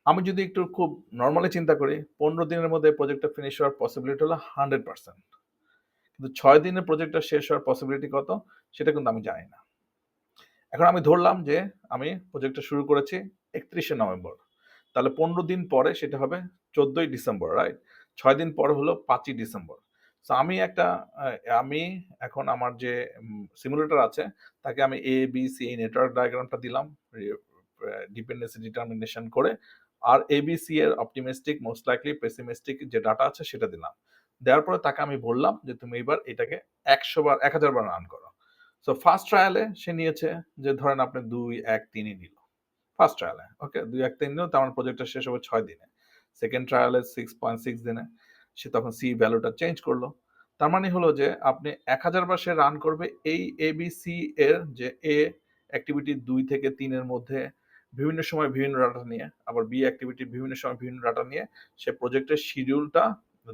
আমি যদি একটু খুব নর্মালি চিন্তা করি, 15 দিনের মধ্যে প্রজেক্টটা ফিনিশ হওয়ার পসিবিলিটি হলো 100%, কিন্তু 6 দিনের প্রজেক্টটা শেষ হওয়ার পসিবিলিটি কত সেটা কিন্তু আমি জানি না। এখন আমি ধরলাম যে আমি প্রজেক্টটা শুরু করেছি 31শে নভেম্বর, তাহলে 15 দিন পরে সেটা হবে 14ই ডিসেম্বর, রাইট? 6 দিন পরে হলো 5ই ডিসেম্বর। সো আমি এখন আমার যে সিমুলেটর আছে তাকে আমি এ বি সি এই নেটওয়ার্ক ডায়াগ্রামটা দিলাম ডিপেন্ডেন্সি ডিটারমিনেশন করে, আর এবিসি এর অপটিমিস্টিক, মোস্ট লাইকলি, পেসিমিস্টিক যে ডাটা আছে সেটা দিলাম। দেওয়ার পরে তাকে আমি বললাম যে তুমি এবার এটাকে 1000 বার রান করো। সো ফার্স্ট ট্রায়ালে সে নিয়েছে যে ধরেন আপনি 2, 1, 3ই নিল ফার্স্ট ট্রায়ালে, ওকে, 2, 1, 3 নিল, তার মানে প্রজেক্টটা শেষ হবে 6 দিনে। সেকেন্ড ট্রায়ালে 6.6 দিনে সে তখন সি ভ্যালুটা চেঞ্জ করলো। তার মানে হলো যে আপনি 1000 বার সে রান করবে এই এবিসি এর যে এ অ্যাক্টিভিটি 2 থেকে 3 এর মধ্যে বিভিন্ন সময় বিভিন্ন ডাটা নিয়ে, আবার বি অ্যাক্টিভিটি বিভিন্ন সময় বিভিন্ন ডাটা নিয়ে সে প্রজেক্টের শিডিউলটা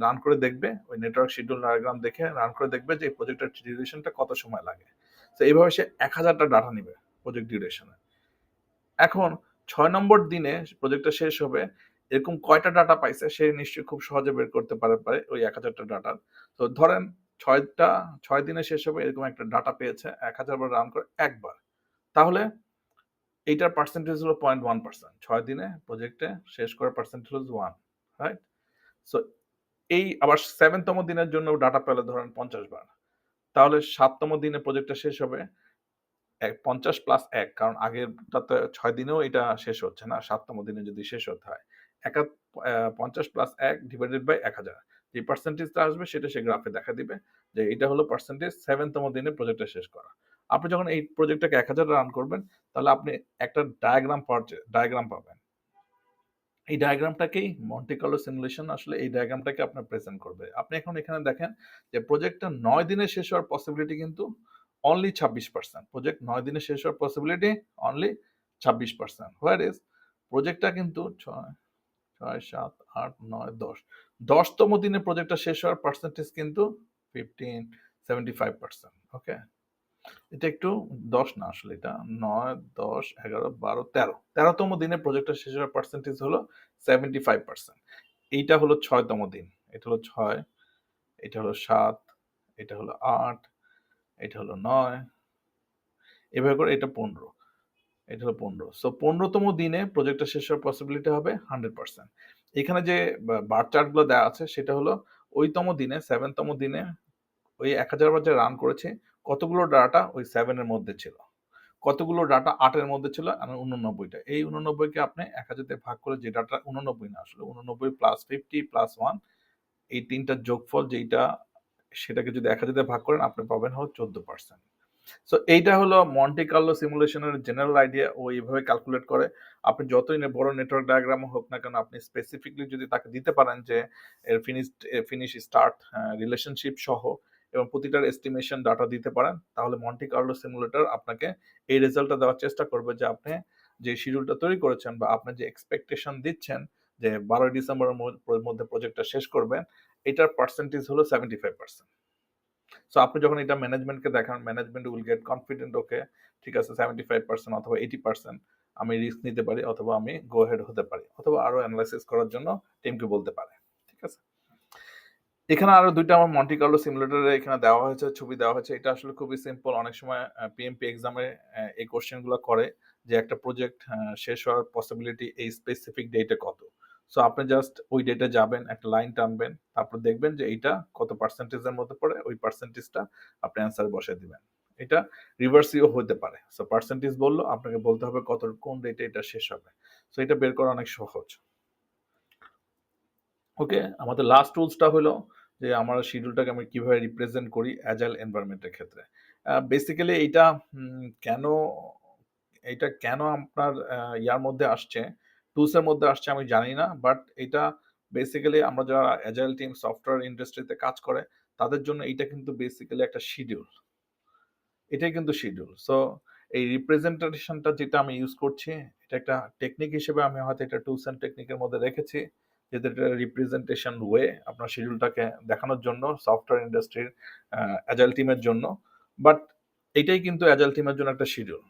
রান করে দেখবে, ওই নেটওয়ার্ক শিডিউল ডায়াগ্রাম দেখে রান করে দেখবে যে এই প্রজেক্টের ডিউরেশনটা কত সময় লাগে। তো এইভাবে সে 1000টা ডাটা নিবে প্রজেক্ট ডিউরেশনে। এখন 6 নম্বর দিনে প্রজেক্টটা শেষ হবে, এরকম কয়টা ডাটা পাইছে সে নিশ্চয়ই খুব সহজে বের করতে পারে ওই 1000টা ডাটার। তো ধরেন 6 দিনে শেষ হবে এরকম একটা ডাটা পেয়েছে, 1000 বার রান করে একবার, তাহলে এইটার পার্সেন্টেজ হলো 0.1%। 6 দিনে প্রজেক্টে শেষ করার পার্সেন্টেজ হলো 1, রাইট? সো এই আবার 7তম দিনের জন্য ডাটা পেলে ধরেন 50 বার, তাহলে 7তম দিনে প্রজেক্টটা শেষ হবে 50 প্লাস 1, কারণ আগেরটাতে 6 দিনেও এটা শেষ হচ্ছে না, 7তম দিনে যদি শেষ হতে হয়। 50 প্লাস 1 ডিভাইডেড বাই 1000, যে পার্সেন্টেজটা আসবে সেটা সে গ্রাফে দেখা দিবে যে এটা হলো পার্সেন্টেজ 7তম দিনে প্রজেক্টটা শেষ করা। আপনি যখন এই প্রজেক্টটাকে 1000 রান করবেন, তাহলে আপনি একটা ডায়াগ্রাম পাবেন। এই ডায়াগ্রামটাকেই মন্টি কার্লো সিমুলেশন আসলে এই ডায়াগ্রামটাকে আপনার প্রেজেন্ট করবে। আপনি এখন এখানে দেখেন যে প্রজেক্টটা 9 দিনে শেষ হওয়ার পসিবিলিটি কিন্তু অনলি 26%। প্রজেক্ট 9 দিনে শেষ হওয়ার পসিবিলিটি অনলি 26%। হোয়ার ইজ প্রজেক্টটা কিন্তু 6, 7, 8, 9, 10, 10তম দিনে প্রজেক্টটা শেষ হওয়ার পার্সেন্টেজ কিন্তু 15, 75%। ওকে, এটা একটু 10 না, আসলে এটা 9, 10, 11, 12, 13, 13তম দিনে প্রজেক্টটা শেষ হওয়ার পার্সেন্টেজ হলো 75%। এইটা হলো 6তম দিন, এটা হলো 6, এটা হলো 7, এটা হলো 8, এটা হলো 9, এভাবে করে এটা 15, এটা হলো 15। সো 15তম দিনে প্রজেক্টটা শেষ হওয়ার পসিবিলিটি হবে 100%। এখানে যে বার চার্টগুলো দেওয়া আছে সেটা হলো ওইতম দিনে 7তম দিনে ওই 1000 বার যে রান করেছে কতগুলো ডাটা ওই 7 এর মধ্যে ছিল, কতগুলো ডাটা 8 এর মধ্যে ছিল, আর 89টা। এই 89কে আপনি 1000 দিয়ে ভাগ করে যে ডাটা 89 না, আসলে 89 প্লাস 50 প্লাস 1, এই তিনটার যোগফল যেটা, সেটাকে যদি 1000 দিয়ে ভাগ করেন আপনি পাবেন হলো 14%। সো এইটা হলো মন্টি কার্লো সিমুলেশনের জেনারেল আইডিয়া। ও এইভাবে ক্যালকুলেট করে। আপনি যতই বড় নেটওয়ার্ক ডায়াগ্রাম হোক না কেন, আপনি স্পেসিফিকলি যদি তাকে দিতে পারেন যে এর ফিনিশ স্টার্ট রিলেশনশিপ সহ এবং প্রতিটার এস্টিমেশন ডাটা দিতে পারেন, তাহলে মন্টি কার্লো সিমুলেটর আপনাকে এই রেজাল্টটা দেওয়ার চেষ্টা করবে যে আপনি যে শিডিউলটা তৈরি করেছেন বা আপনি যে এক্সপেকটেশন দিচ্ছেন যে 12 ডিসেম্বরের মধ্যে প্রজেক্টটা শেষ করবেন, এটার পার্সেন্টেজ হলো 75%। সো আপনি যখন এটা ম্যানেজমেন্টকে দেখান, ম্যানেজমেন্ট উইল গেট কনফিডেন্ট, ওকে ঠিক আছে 75% অথবা 80% আমি রিস্ক নিতে পারি, অথবা আমি গো হেড হতে পারি, অথবা আরো অ্যানালাইসিস করার জন্য টিমকে বলতে পারে। ঠিক আছে, এখানে আরো দুইটা আমার মন্টি কার্লো সিমুলেটরে এখানে দেওয়া হয়েছে, ছবি দেওয়া হয়েছে। এটা আসলে খুবই সিম্পল। অনেক সময় পিএমপি এক্সামে এই কোশ্চেনগুলো করে যে একটা প্রজেক্ট শেষ হওয়ার পসিবিলিটি এই স্পেসিফিক ডেটে কত। সো আপনি জাস্ট ওই ডেটে যাবেন, একটা লাইন টানবেন, তারপর দেখবেন যে এইটা কত পার্সেন্টেজের মধ্যে পড়ে, ওই পার্সেন্টেজটা আপনি অ্যান্সার বসে দিবেন। এটা রিভার্সিও হতে পারে। সো পার্সেন্টেজ বললো, আপনাকে বলতে হবে কত কোন ডেটে এটা শেষ হবে। সো এটা বের করা অনেক সহজ। ওকে, আমাদের লাস্ট টুলসটা হলো যে আমার শিডিউলটাকে আমি কিভাবে রিপ্রেজেন্ট করি অ্যাজাইল এনভায়রনমেন্টের ক্ষেত্রে। বেসিক্যালি কেন কেন আপনার ইয়ার মধ্যে আসছে, টুলসের মধ্যে আসছে আমি জানি না, বাট এটা বেসিক্যালি আমরা যারা অ্যাজাইল টিম সফটওয়্যার ইন্ডাস্ট্রিতে কাজ করে তাদের জন্য এটা কিন্তু বেসিক্যালি একটা শিডিউল। এটাই কিন্তু শিডিউল। সো এই রিপ্রেজেন্টেশনটা যেটা আমি ইউজ করছি, এটা একটা টেকনিক হিসেবে আমি হয়তো এটা টুলস অ্যান্ড টেকনিকের মধ্যে রেখেছি, যেটা রিপ্রেজেন্টেশন ওয়ে আপনার শিডিউলটাকে দেখানোর জন্য সফটওয়্যার ইন্ডাস্ট্রির অ্যাজাইল টিমের জন্য। বাট এটাই কিন্তু অ্যাজাইল টিমের জন্য একটা শিডিউল।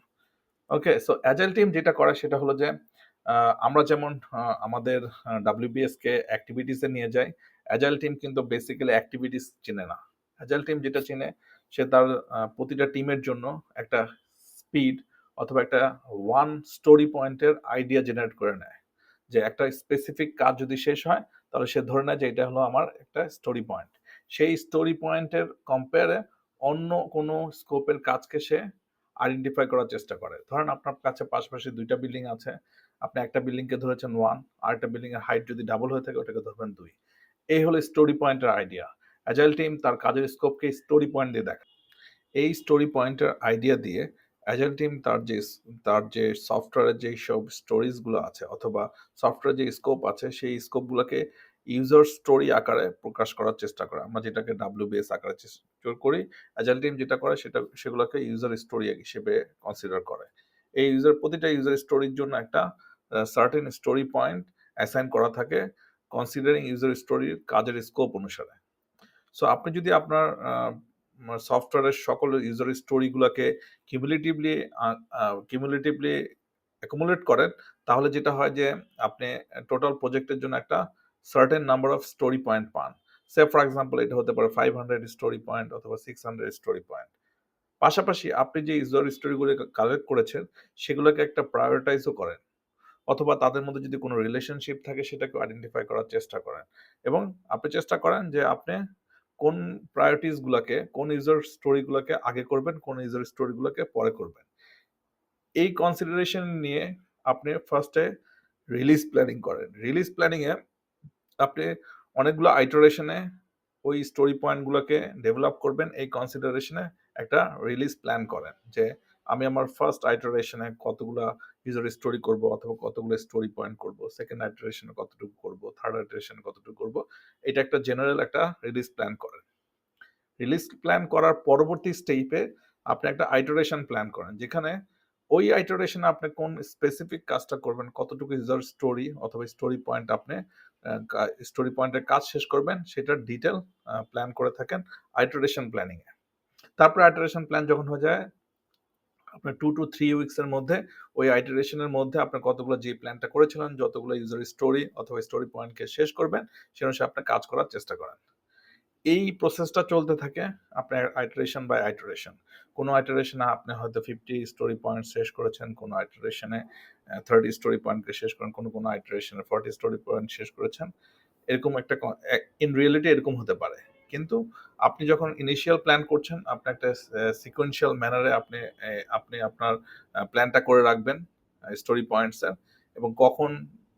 ওকে, সো অ্যাজাইল টিম যেটা করে সেটা হলো যে আমরা যেমন আমাদের WBS কে অ্যাক্টিভিটিসে নিয়ে যাই, অ্যাজাইল টিম কিন্তু বেসিক্যালি অ্যাক্টিভিটিস চিনে না। অ্যাজাইল টিম যেটা চিনে, সে তার প্রতিটা টিমের জন্য একটা স্পিড অথবা একটা ওয়ান স্টোরি পয়েন্টের আইডিয়া জেনারেট করে নেয়, যে একটা স্পেসিফিক কাজ যদি শেষ হয় তাহলে সে ধরে নেয় যে এটা হলো আমার একটা স্টোরি পয়েন্ট। সেই স্টোরি পয়েন্টের কম্পেয়ারে অন্য কোনো স্কোপের কাজকে সে আইডেন্টিফাই করার চেষ্টা করে। ধরেন আপনার কাছে পাশাপাশি দুইটা বিল্ডিং আছে, আপনি একটা বিল্ডিংকে ধরেছেন 1, আর একটা বিল্ডিং এর হাইট যদি ডাবল হয়ে থাকে ওটাকে ধরবেন 2। এই হলো স্টোরি পয়েন্টের আইডিয়া। অ্যাজাইল টিম তার কাজের স্কোপকে স্টোরি পয়েন্ট দিয়ে দেখে। এই স্টোরি পয়েন্টের আইডিয়া দিয়ে অ্যাজাইল টিম তার যে সফটওয়্যারের যেই সব স্টোরিজগুলো আছে অথবা সফটওয়্যার যে স্কোপ আছে সেই স্কোপগুলোকে ইউজার স্টোরি আকারে প্রকাশ করার চেষ্টা করে, আমরা যেটাকে WBS আকারে চেষ্টা করি। অ্যাজাইল টিম যেটা করে সেগুলোকে ইউজার স্টোরি হিসেবে কনসিডার করে। এই প্রতিটা ইউজার স্টোরির জন্য একটা সার্টেন স্টোরি পয়েন্ট অ্যাসাইন করা থাকে কনসিডারিং ইউজার স্টোরির কাজের স্কোপ অনুসারে। সো আপনি যদি আপনার সফটওয়্যারের সকল ইউজার স্টোরিগুলোকে কিউমুলেটিভলি অ্যাকুমুলেট করেন, তাহলে যেটা হয় যে আপনি টোটাল প্রজেক্টের জন্য একটা certain number of story point পান। সে ফর এক্সাম্পল এটা হতে পারে 500 স্টোরি পয়েন্ট অথবা 600 স্টোরি পয়েন্ট। পাশাপাশি আপনি যে ইউজার স্টোরিগুলো কালেক্ট করেছেন সেগুলোকে একটা প্রায়োরিটাইজও করেন, অথবা তাদের মধ্যে যদি কোনো রিলেশনশিপ থাকে সেটাকে আইডেন্টিফাই করার চেষ্টা করেন, এবং আপনি চেষ্টা করেন যে আপনি কোন প্রায়োরিটিস গুলাকে, কোন ইউজার স্টোরি গুলাকে আগে করবেন, কোন ইউজার স্টোরি গুলাকে পরে করবেন। এই কনসিডারেশন নিয়ে আপনি ফার্স্টে রিলিজ প্ল্যানিং করেন। রিলিজ প্ল্যানিং এ আপনি অনেকগুলো আইটারেশনে ওই স্টোরি পয়েন্ট গুলোকে ডেভেলপ করবেন। এই কনসিডারেশনে একটা রিলিজ প্ল্যান করেন যে আমি আমার ফার্স্ট আইটারেশনে কতগুলা ইউজার স্টোরি করব অথবা কতগুলো স্টোরি পয়েন্ট করব, সেকেন্ড আইটারেশনে কতটুকু করব, থার্ড আইটারেশনে কতটুকু করব। এটা একটা জেনারেল একটা রিলিজ প্ল্যান করেন। রিলিজ প্ল্যান করার পরবর্তী স্টেপে আপনি একটা আইটারেশন প্ল্যান করেন, যেখানে ওই আইটারেশনে আপনি কোন স্পেসিফিক কাজটা করবেন, কতটুকু ইউজার স্টোরি অথবা স্টোরি পয়েন্ট আপনি স্টোরি পয়েন্টের কাজ শেষ করবেন, সেটার ডিটেল প্ল্যান করে থাকেন আইটারেশন প্ল্যানিং এ। তারপর আইটারেশন প্ল্যান যখন হয়ে যায়, আপনার 2 to 3 উইকস এর মধ্যে ওই আইটারেশনের মধ্যে আপনার কতগুলো যে প্ল্যানটা করেছিলেন, যতগুলো ইউজার স্টোরি অথবা স্টোরি পয়েন্টকে শেষ করবেন, সে অনুসারে আপনি কাজ করার চেষ্টা করেন। এই প্রসেসটা চলতে থাকে আপনার আইটারেশন বাই আইটারেশন। কোনো আইটারেশনে আপনি হয়তো 50 স্টোরি পয়েন্ট শেষ করেছেন, কোনো আইটারেশনে 30 স্টোরি পয়েন্টকে শেষ করেন, কোনো আইটারেশনে 40 স্টোরি পয়েন্ট শেষ করেছেন। এরকম একটা ইন রিয়েলিটি এরকম হতে পারে। কিন্তু আপনি যখন ইনিশিয়াল প্ল্যান করছেন, আপনি একটা সিকোয়েন্সিয়াল ম্যানারে আপনি আপনার প্ল্যানটা করে রাখবেন স্টোরি পয়েন্টসের, এবং কখন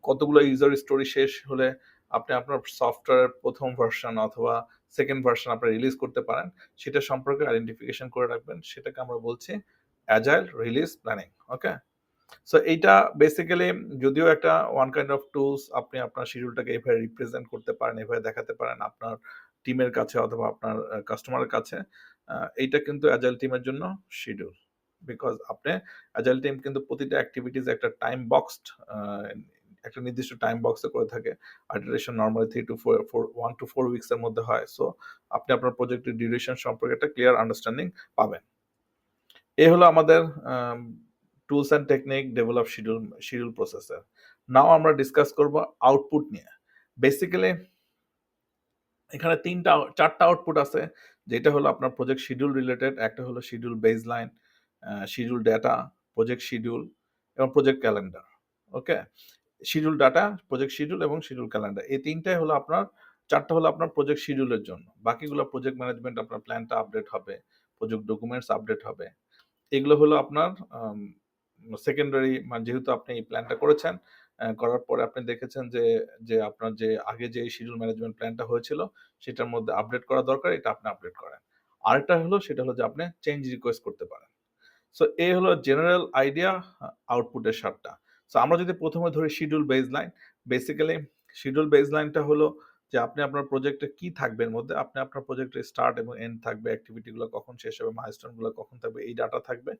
কতগুলো ইউজার স্টোরি শেষ হলে আপনি আপনার সফটওয়্যারের প্রথম ভার্সন অথবা সেকেন্ড ভার্সন আপনি রিলিজ করতে পারেন, সেটা সম্পর্কে আইডেন্টিফিকেশন করে রাখবেন। সেটাকে আমরা বলছি অ্যাজাইল রিলিজ প্ল্যানিং। ওকে, সো এইটা বেসিক্যালি যদিও একটা ওয়ান কাইন্ড অফ টুলস, আপনি আপনার শিডিউলটাকে এভাবে রিপ্রেজেন্ট করতে পারেন, এভাবে দেখাতে পারেন আপনার টিমের কাছে অথবা আপনার কাস্টমারের কাছে। এইটা কিন্তু অ্যাজাইল টিমের জন্য শিডিউল, বিকজ আপনি অ্যাজাইল টিম কিন্তু প্রতিটা অ্যাক্টিভিটিস একটা টাইম বক্সড, একটা নির্দিষ্ট টাইম বক্সে করে থাকে। আইটারেশন নর্মালি 1 to 4 উইকস এর মধ্যে হয়। সো আপনি আপনার প্রজেক্টের ডিউরেশন সম্পর্কে একটা ক্লিয়ার আন্ডারস্ট্যান্ডিং পাবেন। এই হলো আমাদের tools and technique develop schedule processor. Now আমরা ডিসকাস করব আউটপুট নিয়ে। বেসিক্যালি এখানে 4টা আউটপুট আছে, যেটা হলো আপনার প্রজেক্ট শিডিউল রিলেটেড। একটা হলো schedule baseline, schedule data, project schedule এবং প্রজেক্ট ক্যালেন্ডার। ওকে, শিডিউল ডাটা, প্রজেক্ট শিডিউল এবং শিডিউল ক্যালেন্ডার, এই 3টাই হলো আপনার, 4টা হলো আপনার প্রজেক্ট শিডিউলের জন্য। বাকিগুলো প্রজেক্ট ম্যানেজমেন্ট, আপনার প্ল্যানটা আপডেট হবে, প্রজেক্ট ডকুমেন্টস আপডেট হবে। এগুলো হলো আপনার সেকেন্ডারি, মানে যেহেতু আপনি এই প্ল্যানটা করেছেন, করার পরে আপনি দেখেছেন যে যে আপনার যে আগে যে শিডিউল ম্যানেজমেন্ট প্ল্যানটা হয়েছিল সেটার মধ্যে আপডেট করা দরকার, এটা আপনি আপডেট করেন। আরেকটা হলো, সেটা হলো যে আপনি চেঞ্জ রিকোয়েস্ট করতে পারেন। সো এই হলো জেনারেল আইডিয়া আউটপুটের 7টা। সো আমরা যদি প্রথমে ধরি শিডিউল বেসলাইন, বেসিক্যালি শিডিউল বেসলাইনটা হলো যে আপনি আপনার প্রজেক্টে কি থাকবে, এর মধ্যে আপনি আপনার প্রজেক্টের স্টার্ট এবং এন্ড থাকবে, অ্যাক্টিভিটিগুলো কখন শেষ হবে, মাইলস্টোনগুলো কখন থাকবে, এই ডাটা থাকবে।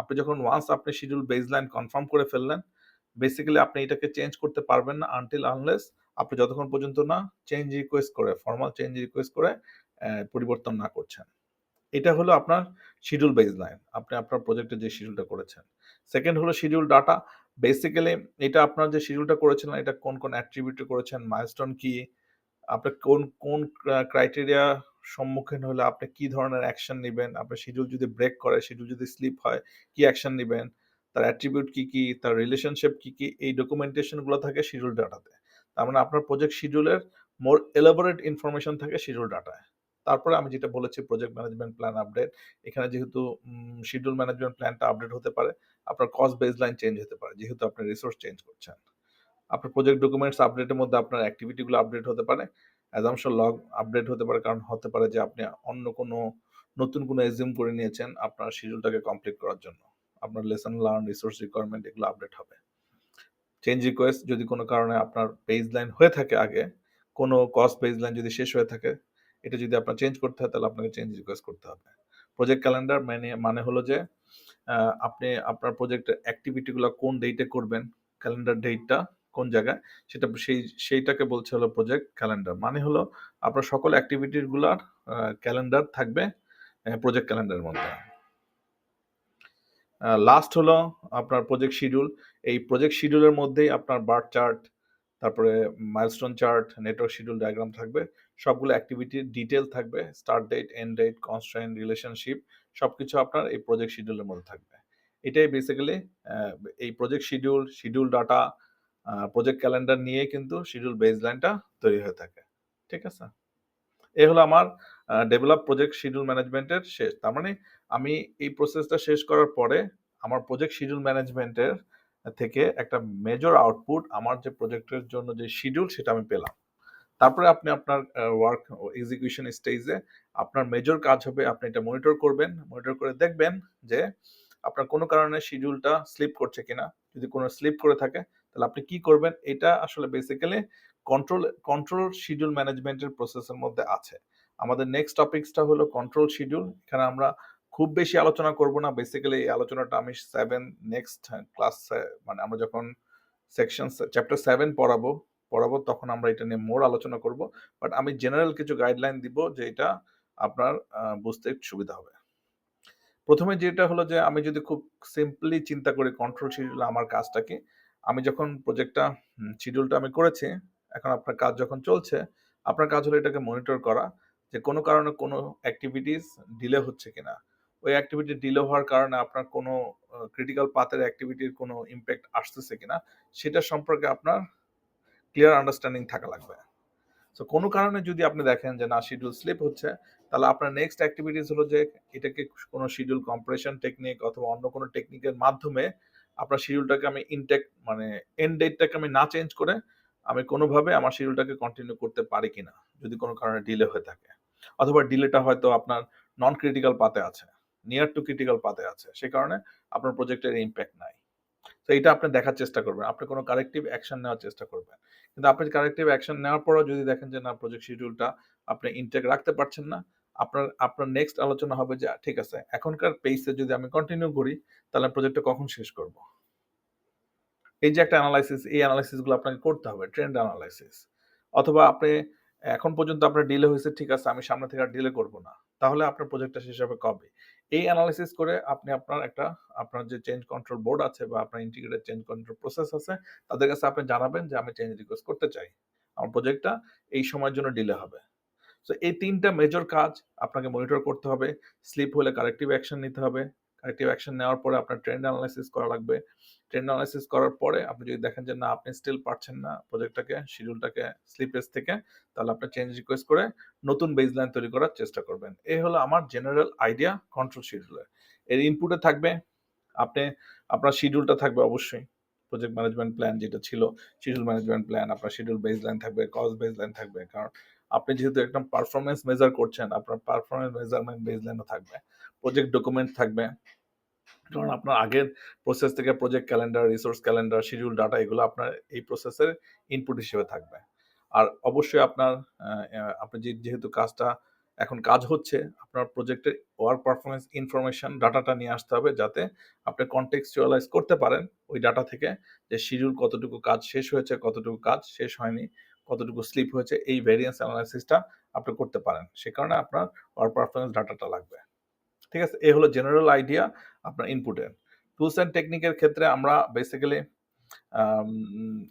আপনি যখন ওয়ান্স আপনি শিডিউল বেসলাইন কনফার্ম করে ফেললেন, বেসিক্যালি আপনি এটাকে চেঞ্জ করতে পারবেন না আনটিল আনলেস আপনি যতক্ষণ পর্যন্ত না চেঞ্জ রিকোয়েস্ট করে, ফর্মাল চেঞ্জ রিকোয়েস্ট করে পরিবর্তন না করছেন। এটা হলো আপনার শিডিউল বেসলাইন, আপনি আপনার প্রজেক্টে যে শিডিউলটা করেছেন। সেকেন্ড হলো শিডিউল ডাটা। বেসিক্যালি এটা আপনার যে শিডিউলটা করেছেন, এটা কোন কোন অ্যাট্রিবিউটে করেছেন, মাইলস্টোন কি, আপনি কোন কোন ক্রাইটেরিয়া সম্মুখীন হলে আপনি কি ধরনের অ্যাকশন নিবেন, আপনার শিডিউল যদি ব্রেক করে, শিডিউল যদি স্লিপ হয়, কি অ্যাকশন নিবেন, তার অ্যাট্রিবিউট কি কি, তার রিলেশনশিপ কি কি, এই ডকুমেন্টেশন গুলো থাকে শিডিউল ডাটাতে। তার মানে আপনার প্রজেক্ট শিডিউলের মোর এলাবোরেট ইনফরমেশন থাকে শিডিউল ডাটায়। তারপরে আমি যেটা বলেছি প্রজেক্ট ম্যানেজমেন্ট প্ল্যান আপডেট, এখানে যেহেতু শিডিউল ম্যানেজমেন্ট প্ল্যানটা আপডেট হতে পারে, আপনার কস্ট বেসলাইন চেঞ্জ হতে পারে যেহেতু আপনি রিসোর্স চেঞ্জ করছেন। আপনার প্রজেক্ট ডকুমেন্টস আপডেটের মধ্যে আপনার অ্যাক্টিভিটিগুলো আপডেট হতে পারে, অ্যাজাম্পশন লগ আপডেট হতে পারে, কারণ হতে পারে যে আপনি অন্য কোনো নতুন কোনো এজিউম করে নিয়েছেন আপনার শিডিউলটাকে কমপ্লিট করার জন্য। আপনার লেসন লার্ন, রিসোর্স রিকোয়ারমেন্ট, এগুলো আপডেট হবে। চেঞ্জ রিকোয়েস্ট যদি কোনো কারণে আপনার বেসলাইন হয়ে থাকে আগে, কোনো কস্ট বেসলাইন যদি শেষ হয়ে থাকে, এটা যদি আপনার চেঞ্জ করতে হয় তাহলে আপনাকে চেঞ্জ রিকোয়েস্ট করতে হবে। প্রজেক্ট ক্যালেন্ডার মানে হলো যে আপনি আপনার প্রজেক্টের অ্যাক্টিভিটিগুলো কোন ডেটে করবেন, ক্যালেন্ডার ডেটটা কোন জায়গায়, সেইটাকে বলছে হলো প্রজেক্ট ক্যালেন্ডার। মানে হলো আপনার সকল অ্যাক্টিভিটিগুলার ক্যালেন্ডার থাকবে প্রজেক্ট ক্যালেন্ডারের মধ্যে। লাস্ট হলো আপনার প্রজেক্ট শিডিউল। এই প্রজেক্ট শিডিউলের মধ্যেই আপনার বার চার্ট, তারপরে milestone chart, network schedule diagram থাকবে, সবগুলো অ্যাক্টিভিটির ডিটেল থাকবে, start date, end date, constraint, relationship, সবকিছু আপনার এই প্রজেক্ট শিডিউলের মধ্যে থাকবে। এটাই বেসিক্যালি এই project schedule data, project calendar নিয়ে কিন্তু শিডিউল বেসলাইনটা তৈরি হয়ে থাকে। ঠিক আছে? এই হলো আমার ডেভেলপ প্রজেক্ট শিডিউল ম্যানেজমেন্টের শেষ। তার মানে আমি এই প্রসেসটা শেষ করার পরে আমার প্রজেক্ট শিডিউল ম্যানেজমেন্টের থেকে একটা মেজর আউটপুট, আমার যে প্রজেক্টের জন্য যে শিডিউল সেটা আমি পেলাম। তারপরে আপনি আপনার ওয়ার্ক এক্সিকিউশন স্টেজে আপনার মেজর কাজ হবে, আপনি এটা মনিটর করবেন। মনিটর করে দেখবেন যে আপনার কোনো কারণে শিডিউলটা স্লিপ করছে কিনা। যদি কোনো স্লিপ করে থাকে তাহলে আপনি কি করবেন? এটা আসলে বেসিক্যালি কন্ট্রোল শিডিউল ম্যানেজমেন্টের প্রসেসের মধ্যে আছে। আমাদের নেক্সট টপিকসটা হলো কন্ট্রোল শিডিউল। এখানে আমরা খুব বেশি আলোচনা করব না। বেসিক্যালি এই আলোচনাটা আমি 7 নেক্সট ক্লাস, মানে আমরা যখন সেকশন চ্যাপ্টার 7 পড়াবো তখন আমরা এটা নিয়ে মোর আলোচনা করব। বাট আমি জেনারেল কিছু গাইডলাইন দিব যে এটা আপনার বুঝতে সুবিধা হবে। প্রথমে যেটা হলো যে আমি যদি খুব সিম্পলি চিন্তা করি কন্ট্রোল শিডিউল আমার কাজটা কি, আমি যখন প্রজেক্টটা শিডিউলটা আমি করেছি, এখন আপনার কাজ যখন চলছে, আপনার কাজ হলো এটাকে মনিটর করা যে কোনো কারণে কোনো অ্যাক্টিভিটিস ডিলে হচ্ছে কিনা। ওই অ্যাক্টিভিটি ডিলে হওয়ার কারণে আপনার কোনো ক্রিটিক্যাল পাথের অ্যাক্টিভিটির কোনো ইম্প্যাক্ট আসতেছে কিনা সেটা সম্পর্কে আপনার ক্লিয়ার আন্ডারস্ট্যান্ডিং থাকা লাগবে। সো কোনো কারণে যদি আপনি দেখেন যে না শিডিউল স্লিপ হচ্ছে, তাহলে আপনার নেক্সট অ্যাক্টিভিটিস হলো যে এটাকে কোনো শিডিউল কম্প্রেশন টেকনিক অথবা অন্য কোনো টেকনিকের মাধ্যমে আপনার শিডিউলটাকে আমি মানে এন্ড ডেটটাকে আমি না চেঞ্জ করে আমি কোনোভাবে আমার শিডিউলটাকে কন্টিনিউ করতে পারি কিনা, যদি কোনো কারণে ডিলে হয়ে থাকে, অথবা ডিলেটা হয়তো আপনার নন ক্রিটিক্যাল পাতে আছে, নিয়ার টু ক্রিটিক্যাল পাতে আছে, সে কারণে আপনার প্রজেক্টের ইম্প্যাক্ট নাই। তো এটা আপনি দেখার চেষ্টা করবেন, আপনি কোনো কারেক্টিভ অ্যাকশন নেওয়ার চেষ্টা করবেন। কিন্তু আপনি কারেক্টিভ অ্যাকশন নেওয়ার পরেও যদি দেখেন যে না প্রজেক্ট শিডিউলটা আপনি ইনটেক রাখতে পারছেন না, আপনার নেক্সট আলোচনা হবে যে ঠিক আছে এখনকার পেসে যদি আমি কন্টিনিউ করি তাহলে প্রজেক্টটা কখন শেষ করব। এই যে একটা অ্যানালাইসিস, এই অ্যানালাইসিস গুলো আপনাকে করতে হবে, ট্রেন্ড অ্যানালাইসিস। অথবা আপনি এখন পর্যন্ত আপনার ডিলে হয়েছে, ঠিক আছে আমি সামনে থেকে আর ডিলে করব না, তাহলে আপনার প্রজেক্টটা শেষ হবে কবে? এই অ্যানালাইসিস করে আপনি আপনার যে চেঞ্জ কন্ট্রোল বোর্ড আছে বা আপনার ইন্টিগ্রেটেড চেঞ্জ কন্ট্রোল প্রসেস আছে তাদের কাছে আপনি জানাবেন যে আমি চেঞ্জ রিকোয়েস্ট করতে চাই, আমার প্রজেক্টটা এই সময়ের জন্য ডিলে হবে। সো এই ৩ টা মেজর কাজ আপনাকে মনিটর করতে হবে। স্লিপ হলে কারেক্টিভ অ্যাকশন নিতে হবে। কারেক্টিভ অ্যাকশন নেওয়ার পরে আপনার ট্রেন্ড অ্যানালাইসিস করা লাগবে। ট্রেন্ড অ্যানালাইসিস করার পরে আপনি যদি দেখেন যে না আপনি স্টিল পারছেন না প্রজেক্টটাকে, শিডিউলটাকে স্লিপেজ থেকে, তাহলে আপনি চেঞ্জ রিকোয়েস্ট করে নতুন বেসলাইন তৈরি করার চেষ্টা করবেন। এই হলো আমার জেনারেল আইডিয়া কন্ট্রোল শিডিউলের। এর ইনপুটে থাকবে আপনি আপনার শিডিউলটা থাকবে অবশ্যই। প্রজেক্ট ম্যানেজমেন্ট প্ল্যান যেটা ছিল, শিডিউল ম্যানেজমেন্ট প্ল্যান, আপনার শিডিউল বেসলাইন থাকবে, কস্ট বেসলাইন থাকবে। কারণ আপনি যেহেতু একদম পারফরম্যান্স মেজার করছেন, আপনার পারফরম্যান্স মেজারমেন্ট বেসলাইনও থাকবে। প্রজেক্ট ডকুমেন্ট থাকবে। কারণ আপনার আগের প্রসেস থেকে project calendar, resource calendar, schedule data এগুলো আপনার এই প্রসেসের ইনপুট হিসেবে থাকবে। আর অবশ্যই আপনি যেহেতু কাজটা এখন কাজ হচ্ছে, আপনার প্রজেক্টের ওয়ার্ক পারফরম্যান্স ইনফরমেশন ডাটাটা নিয়ে আসতে হবে যাতে আপনি কনটেক্সচুয়ালাইজ করতে পারেন ওই ডাটা থেকে যে শিডিউল কতটুকু কাজ শেষ হয়েছে, কতটুকু কাজ শেষ হয়নি, কতটুকু স্লিপ হয়েছে, এই ভেরিয়েন্স অ্যানালাইসিসটা আপনি করতে পারেন। সে কারণে আপনার ওয়ার্ক পারফরম্যান্স ডাটাটা লাগবে। ঠিক আছে? এই হলো জেনারেল আইডিয়া আপনার ইনপুটের। টুলস অ্যান্ড টেকনিকের ক্ষেত্রে আমরা বেসিক্যালি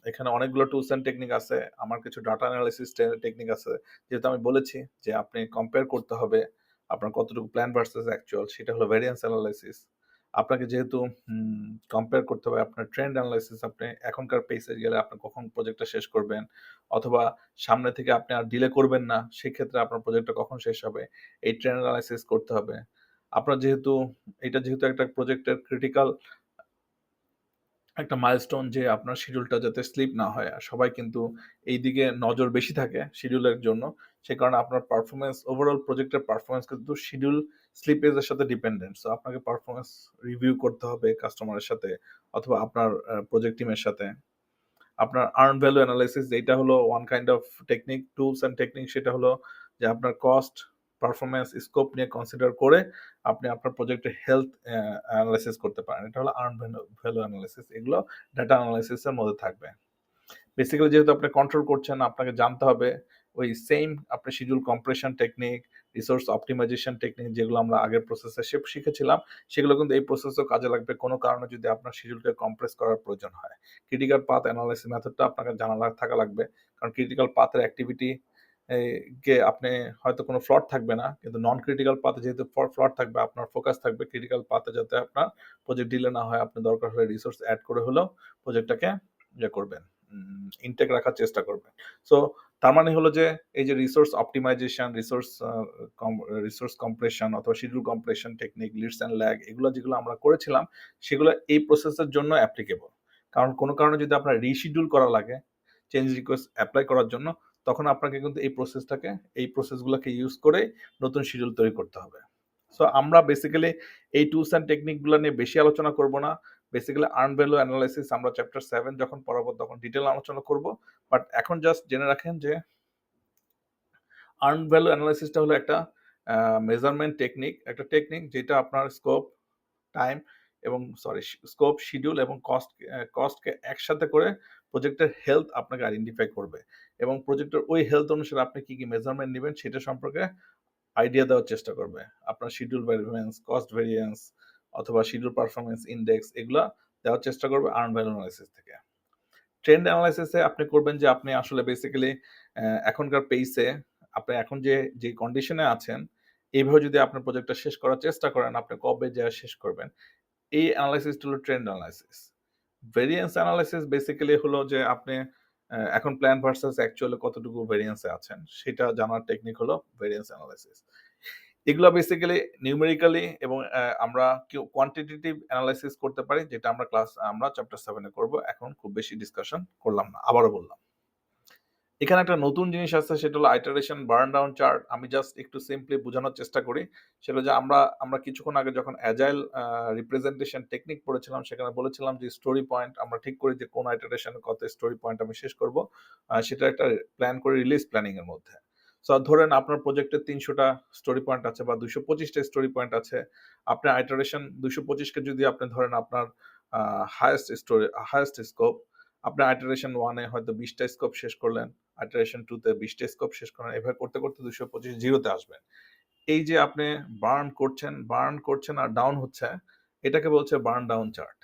এখানে অনেকগুলো টুলস অ্যান্ড টেকনিক আছে। আমার কিছু ডাটা অ্যানালাইসিস টেকনিক আছে। যেহেতু আমি বলেছি যে আপনি কম্পেয়ার করতে হবে আপনার কতটুকু প্ল্যান ভার্সাস অ্যাকচুয়াল, সেটা হলো ভ্যারিয়েন্স অ্যানালাইসিস। আপনাকে যেহেতু কম্পেয়ার করতে হবে আপনার ট্রেন্ড অ্যানালাইসিস, আপনি এখনকার পেসে গেলে আপনি কখন প্রজেক্টটা শেষ করবেন, অথবা সামনে থেকে আপনি আর ডিলে করবেন না, সেক্ষেত্রে আপনার প্রজেক্টটা কখন শেষ হবে, এই ট্রেন্ড অ্যানালাইসিস করতে হবে। আপনার যেহেতু একটা প্রজেক্টের ক্রিটিক্যাল একটা মাইলস্টোন যে আপনার শিডিউলটা যাতে স্লিপ না হয়, আর সবাই কিন্তু এইদিকে নজর বেশি থাকে শিডিউলের জন্য, সে কারণে আপনার পারফরমেন্স, ওভারঅল প্রজেক্টের পারফরমেন্স কিন্তু শিডিউল স্লিপেজের সাথে ডিপেন্ডেন্ট। সো আপনাকে পারফরমেন্স রিভিউ করতে হবে কাস্টমারের সাথে অথবা আপনার প্রজেক্ট টিমের সাথে। আপনার আর্ন ভ্যালু অ্যানালাইসিস, এইটা হলো one kind of technique, tools and technique. সেটা হলো যে আপনার কস্ট, পারফরমেন্স, স্কোপ নিয়ে কনসিডার করে আপনি আপনার প্রজেক্টের হেলথ অ্যানালাইসিস করতে পারেন। এটা হলো আর্ন ভ্যালু অ্যানালাইসিস। এগুলো ডাটা অ্যানালাইসিসের মধ্যে থাকবে। বেসিক্যালি যেহেতু আপনি কন্ট্রোল করছেন, আপনাকে জানতে হবে ওই সেম আপনি schedule compression technique, resource optimisation technique যেগুলো আমরা আগের প্রসেসে শিখেছিলাম, সেগুলো কিন্তু এই প্রসেসেও কাজে লাগবে কোনো কারণে যদি আপনার শিডিউলকে কম্প্রেস করার প্রয়োজন হয়। ক্রিটিক্যাল পাথ অ্যানালাইসিস মেথডটা আপনাকে জানা থাকা লাগবে, কারণ ক্রিটিক্যাল পাথের অ্যাক্টিভিটি কে আপনি হয়তো কোনো ফ্লট থাকবে না, কিন্তু নন ক্রিটিক্যাল পাথে যেহেতু ফ্লট থাকবে, আপনার ফোকাস থাকবে ক্রিটিক্যাল পাথে যাতে আপনার প্রজেক্ট ডিলে না হয়। আপনি দরকার হলে রিসোর্স অ্যাড করে হলেও প্রজেক্টটাকে করবেন, ইনটেক রাখার চেষ্টা করবেন। সো তার মানে হলো যে এই যে রিসোর্স অপটিমাইজেশন, রিসোর্স কম্প্রেশন অথবা schedule compression technique, leads and lag, এগুলো যেগুলো আমরা করেছিলাম সেগুলো এই প্রসেসের জন্য অ্যাপ্লিকেবল। কারণ কোনো কারণে যদি আপনার রিশিডিউল করা লাগে চেঞ্জ রিকোয়েস্ট অ্যাপ্লাই করার জন্য, তখন আপনাকে কিন্তু এই প্রসেসগুলোকে ইউজ করে নতুন শিডিউল তৈরি করতে হবে। সো আমরা বেসিক্যালি এই টুলস অ্যান্ড টেকনিকগুলো নিয়ে বেশি আলোচনা করব না। বেসিক্যালি আর্ন ভ্যালু অ্যানালাইসিস আমরা চ্যাপ্টার 7 যখন পড়াবো তখন ডিটেল আলোচনা করব। বাট এখন জাস্ট জেনে রাখেন যে আর্ন ভ্যালু অ্যানালাইসিসটা হলো একটা মেজারমেন্ট টেকনিক, একটা টেকনিক যেটা আপনার টাইম স্কোপ, শিডিউল এবং কস্টকে একসাথে করে প্রজেক্টের হেলথ আপনাকে আইডেন্টিফাই করবে, এবং প্রজেক্টের ওই হেলথ অনুসারে আপনি কি কি মেজারমেন্ট নেবেন সেটা সম্পর্কে আইডিয়া দেওয়ার চেষ্টা করবে। আপনার শিডিউল ভ্যারিয়েন্স, কস্ট ভ্যারিয়েন্স অথবা শিডিউল পারফরমেন্স ইন্ডেক্স, এগুলা দেওয়ার চেষ্টা করবে আর্ন ভ্যালু অ্যানালাইসিস থেকে। ট্রেন্ড অ্যানালাইসিসে আপনি করবেন যে আপনি আসলে বেসিক্যালি এখনকার পেইসে আপনি এখন যে কন্ডিশনে আছেন, এইভাবে যদি আপনার প্রজেক্টটা শেষ করার চেষ্টা করেন, আপনি কবে যা শেষ করবেন, এই অ্যানালাইসিসটা হলো trend analysis. Variance analysis basically হলো যে আপনি এখন প্ল্যান ভার্সাস অ্যাকচুয়ালি কতটুকু ভেরিয়েন্সে আছেন সেটা জানার টেকনিক হলো ভেরিয়েন্স অ্যানালাইসিস। এগুলো বেসিক্যালি নিউমেরিক্যালি এবং আমরা কোয়ান্টিটেটিভ অ্যানালাইসিস করতে পারি, যেটা আমরা চ্যাপ্টার 7 এ করব। এখন খুব বেশি ডিসকাশন করলাম না, আবারও বললাম। এখানে একটা নতুন জিনিস আছে, সেটা হলো আইটারেশন বার্ন ডাউন চার্ট। আমি জাস্ট একটু সিম্পলি বোঝানোর চেষ্টা করি। সেটা যে আমরা কিছুক্ষণ আগে যখন অ্যাজাইল রিপ্রেজেন্টেশন টেকনিক পড়েছিলাম, সেখানে বলেছিলাম যে স্টোরি পয়েন্ট আমরা ঠিক করি যে কোন আইটারেশনে কত স্টোরি পয়েন্ট আমি শেষ করব, সেটা একটা প্ল্যান করে রিলিজ প্ল্যানিং এর মধ্যে। সো ধরেন আপনার প্রজেক্টে 300টা স্টোরি পয়েন্ট আছে বা 225টা স্টোরি পয়েন্ট আছে। আপনার আইটারেশন 225কে যদি আপনি ধরেন আপনার হায়েস্ট স্কোপ, আপনার আইটারেশন 1 এ হয়তো 20টা স্কোপ শেষ করলেন, আইটারেশন 2 তে 20টা স্কোপ শেষ করেন, এভাবে করতে করতে 225 জিরোতে আসবেন। এই যে আপনি বার্ন করছেন আর ডাউন হচ্ছে, এটাকে বলছে বার্ন ডাউন চার্ট।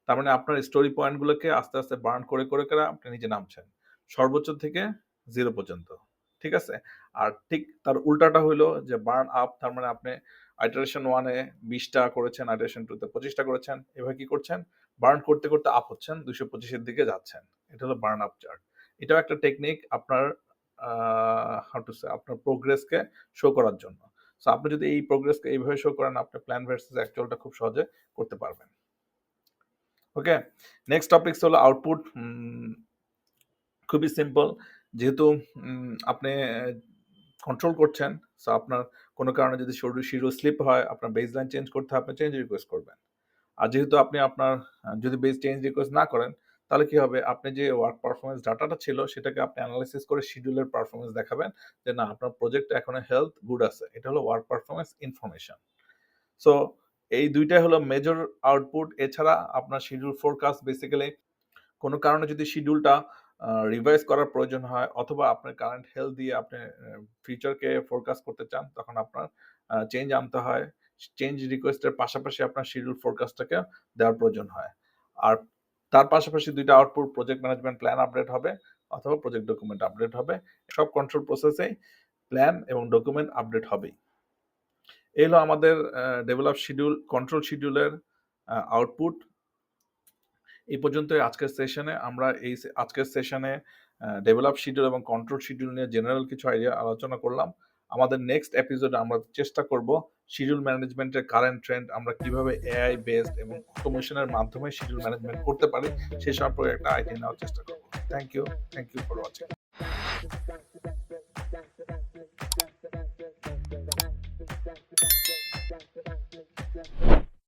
তার মানে আপনার স্টোরি পয়েন্টগুলোকে আস্তে আস্তে বার্ন করে করে করে আপনি নিচে নামছেন, সর্বোচ্চ থেকে 0 পর্যন্ত। ঠিক আছে? আর ঠিক তার উল্টাটা হইলো যে বার্ন আপ, তার মানে আপনি আইটারেশন 1 এ 20টা করেছেন, আইটারেশন 2 তে 25টা করেছেন, এভাবে কি করছেন, বার্ন করতে করতে আপ হচ্ছেন, 225 এর দিকে যাচ্ছেন। এটা হলো বার্ন আপ চার্ট। এটাও একটা টেকনিক আপনার আপনার প্রোগ্রেসকে শো করার জন্য। সো আপনি যদি এই প্রোগ্রেসকে এইভাবে শো করেন, আপনি প্ল্যান ভার্সেস অ্যাকচুয়ালটা খুব সহজে করতে পারবেন। ওকে, নেক্সট টপিকস হলো আউটপুট। খুবই সিম্পল, যেহেতু আপনি কন্ট্রোল করছেন, সো আপনার কোনো কারণে যদি শিডিউল স্লিপ হয়, আপনার বেসলাইন চেঞ্জ করতে হয়, আপনি চেঞ্জ রিকোয়েস্ট করবেন। আর যেহেতু আপনি আপনার যদি বেস চেঞ্জ রিকোয়েস্ট না করেন, তাহলে কি হবে, আপনি যে ওয়ার্ক পারফরমেন্স ডাটাটা ছিল সেটাকে আপনি অ্যানালাইসিস করে শিডিউলের পারফরমেন্স দেখাবেন যে না, আপনার প্রজেক্ট এখনো হেলথ গুড আছে। এটা হলো ওয়ার্ক পারফরমেন্স ইনফরমেশন। সো এই দুইটাই হলো মেজর আউটপুট। এছাড়া আপনার শিডিউল ফোরকাস্ট, বেসিক্যালি কোনো কারণে যদি শিডিউলটা রিভাইজ করার প্রয়োজন হয় অথবা আপনার কারেন্ট হেলথ দিয়ে আপনি ফিউচারকে ফোরকাস্ট করতে চান, তখন আপনার চেঞ্জ আনতে হয়। চেঞ্জ রিকোয়েস্টের পাশাপাশি আপনার শিডিউল ফোরকাস্টটাকে দেওয়ার প্রয়োজন হয়। আর তার পাশাপাশি দুইটা output, project management plan update হবে অথবা প্রজেক্ট ডকুমেন্ট আপডেট হবে। সব কন্ট্রোল প্রসেসেই প্ল্যান এবং ডকুমেন্ট আপডেট হবেই। এই হলো আমাদের ডেভেলপ শিডিউল, কন্ট্রোল শিডিউলের আউটপুট। এই পর্যন্তই আজকের সেশনে। আমরা আজকের সেশনে ডেভেলপ শিডিউল এবং কন্ট্রোল শিডিউল নিয়ে জেনারেল কিছু আইডিয়া আলোচনা করলাম। আমাদের নেক্সট এপিসোডে আমরা চেষ্টা করব শিডিউল ম্যানেজমেন্টের কারেন্ট ট্রেন্ড, আমরা কিভাবে এআই বেসড এবং অটোমেশনের মাধ্যমে শিডিউল ম্যানেজমেন্ট করতে পারি সে সম্পর্কে একটা আইডিয়া নেওয়ার চেষ্টা করব। Thank you for watching.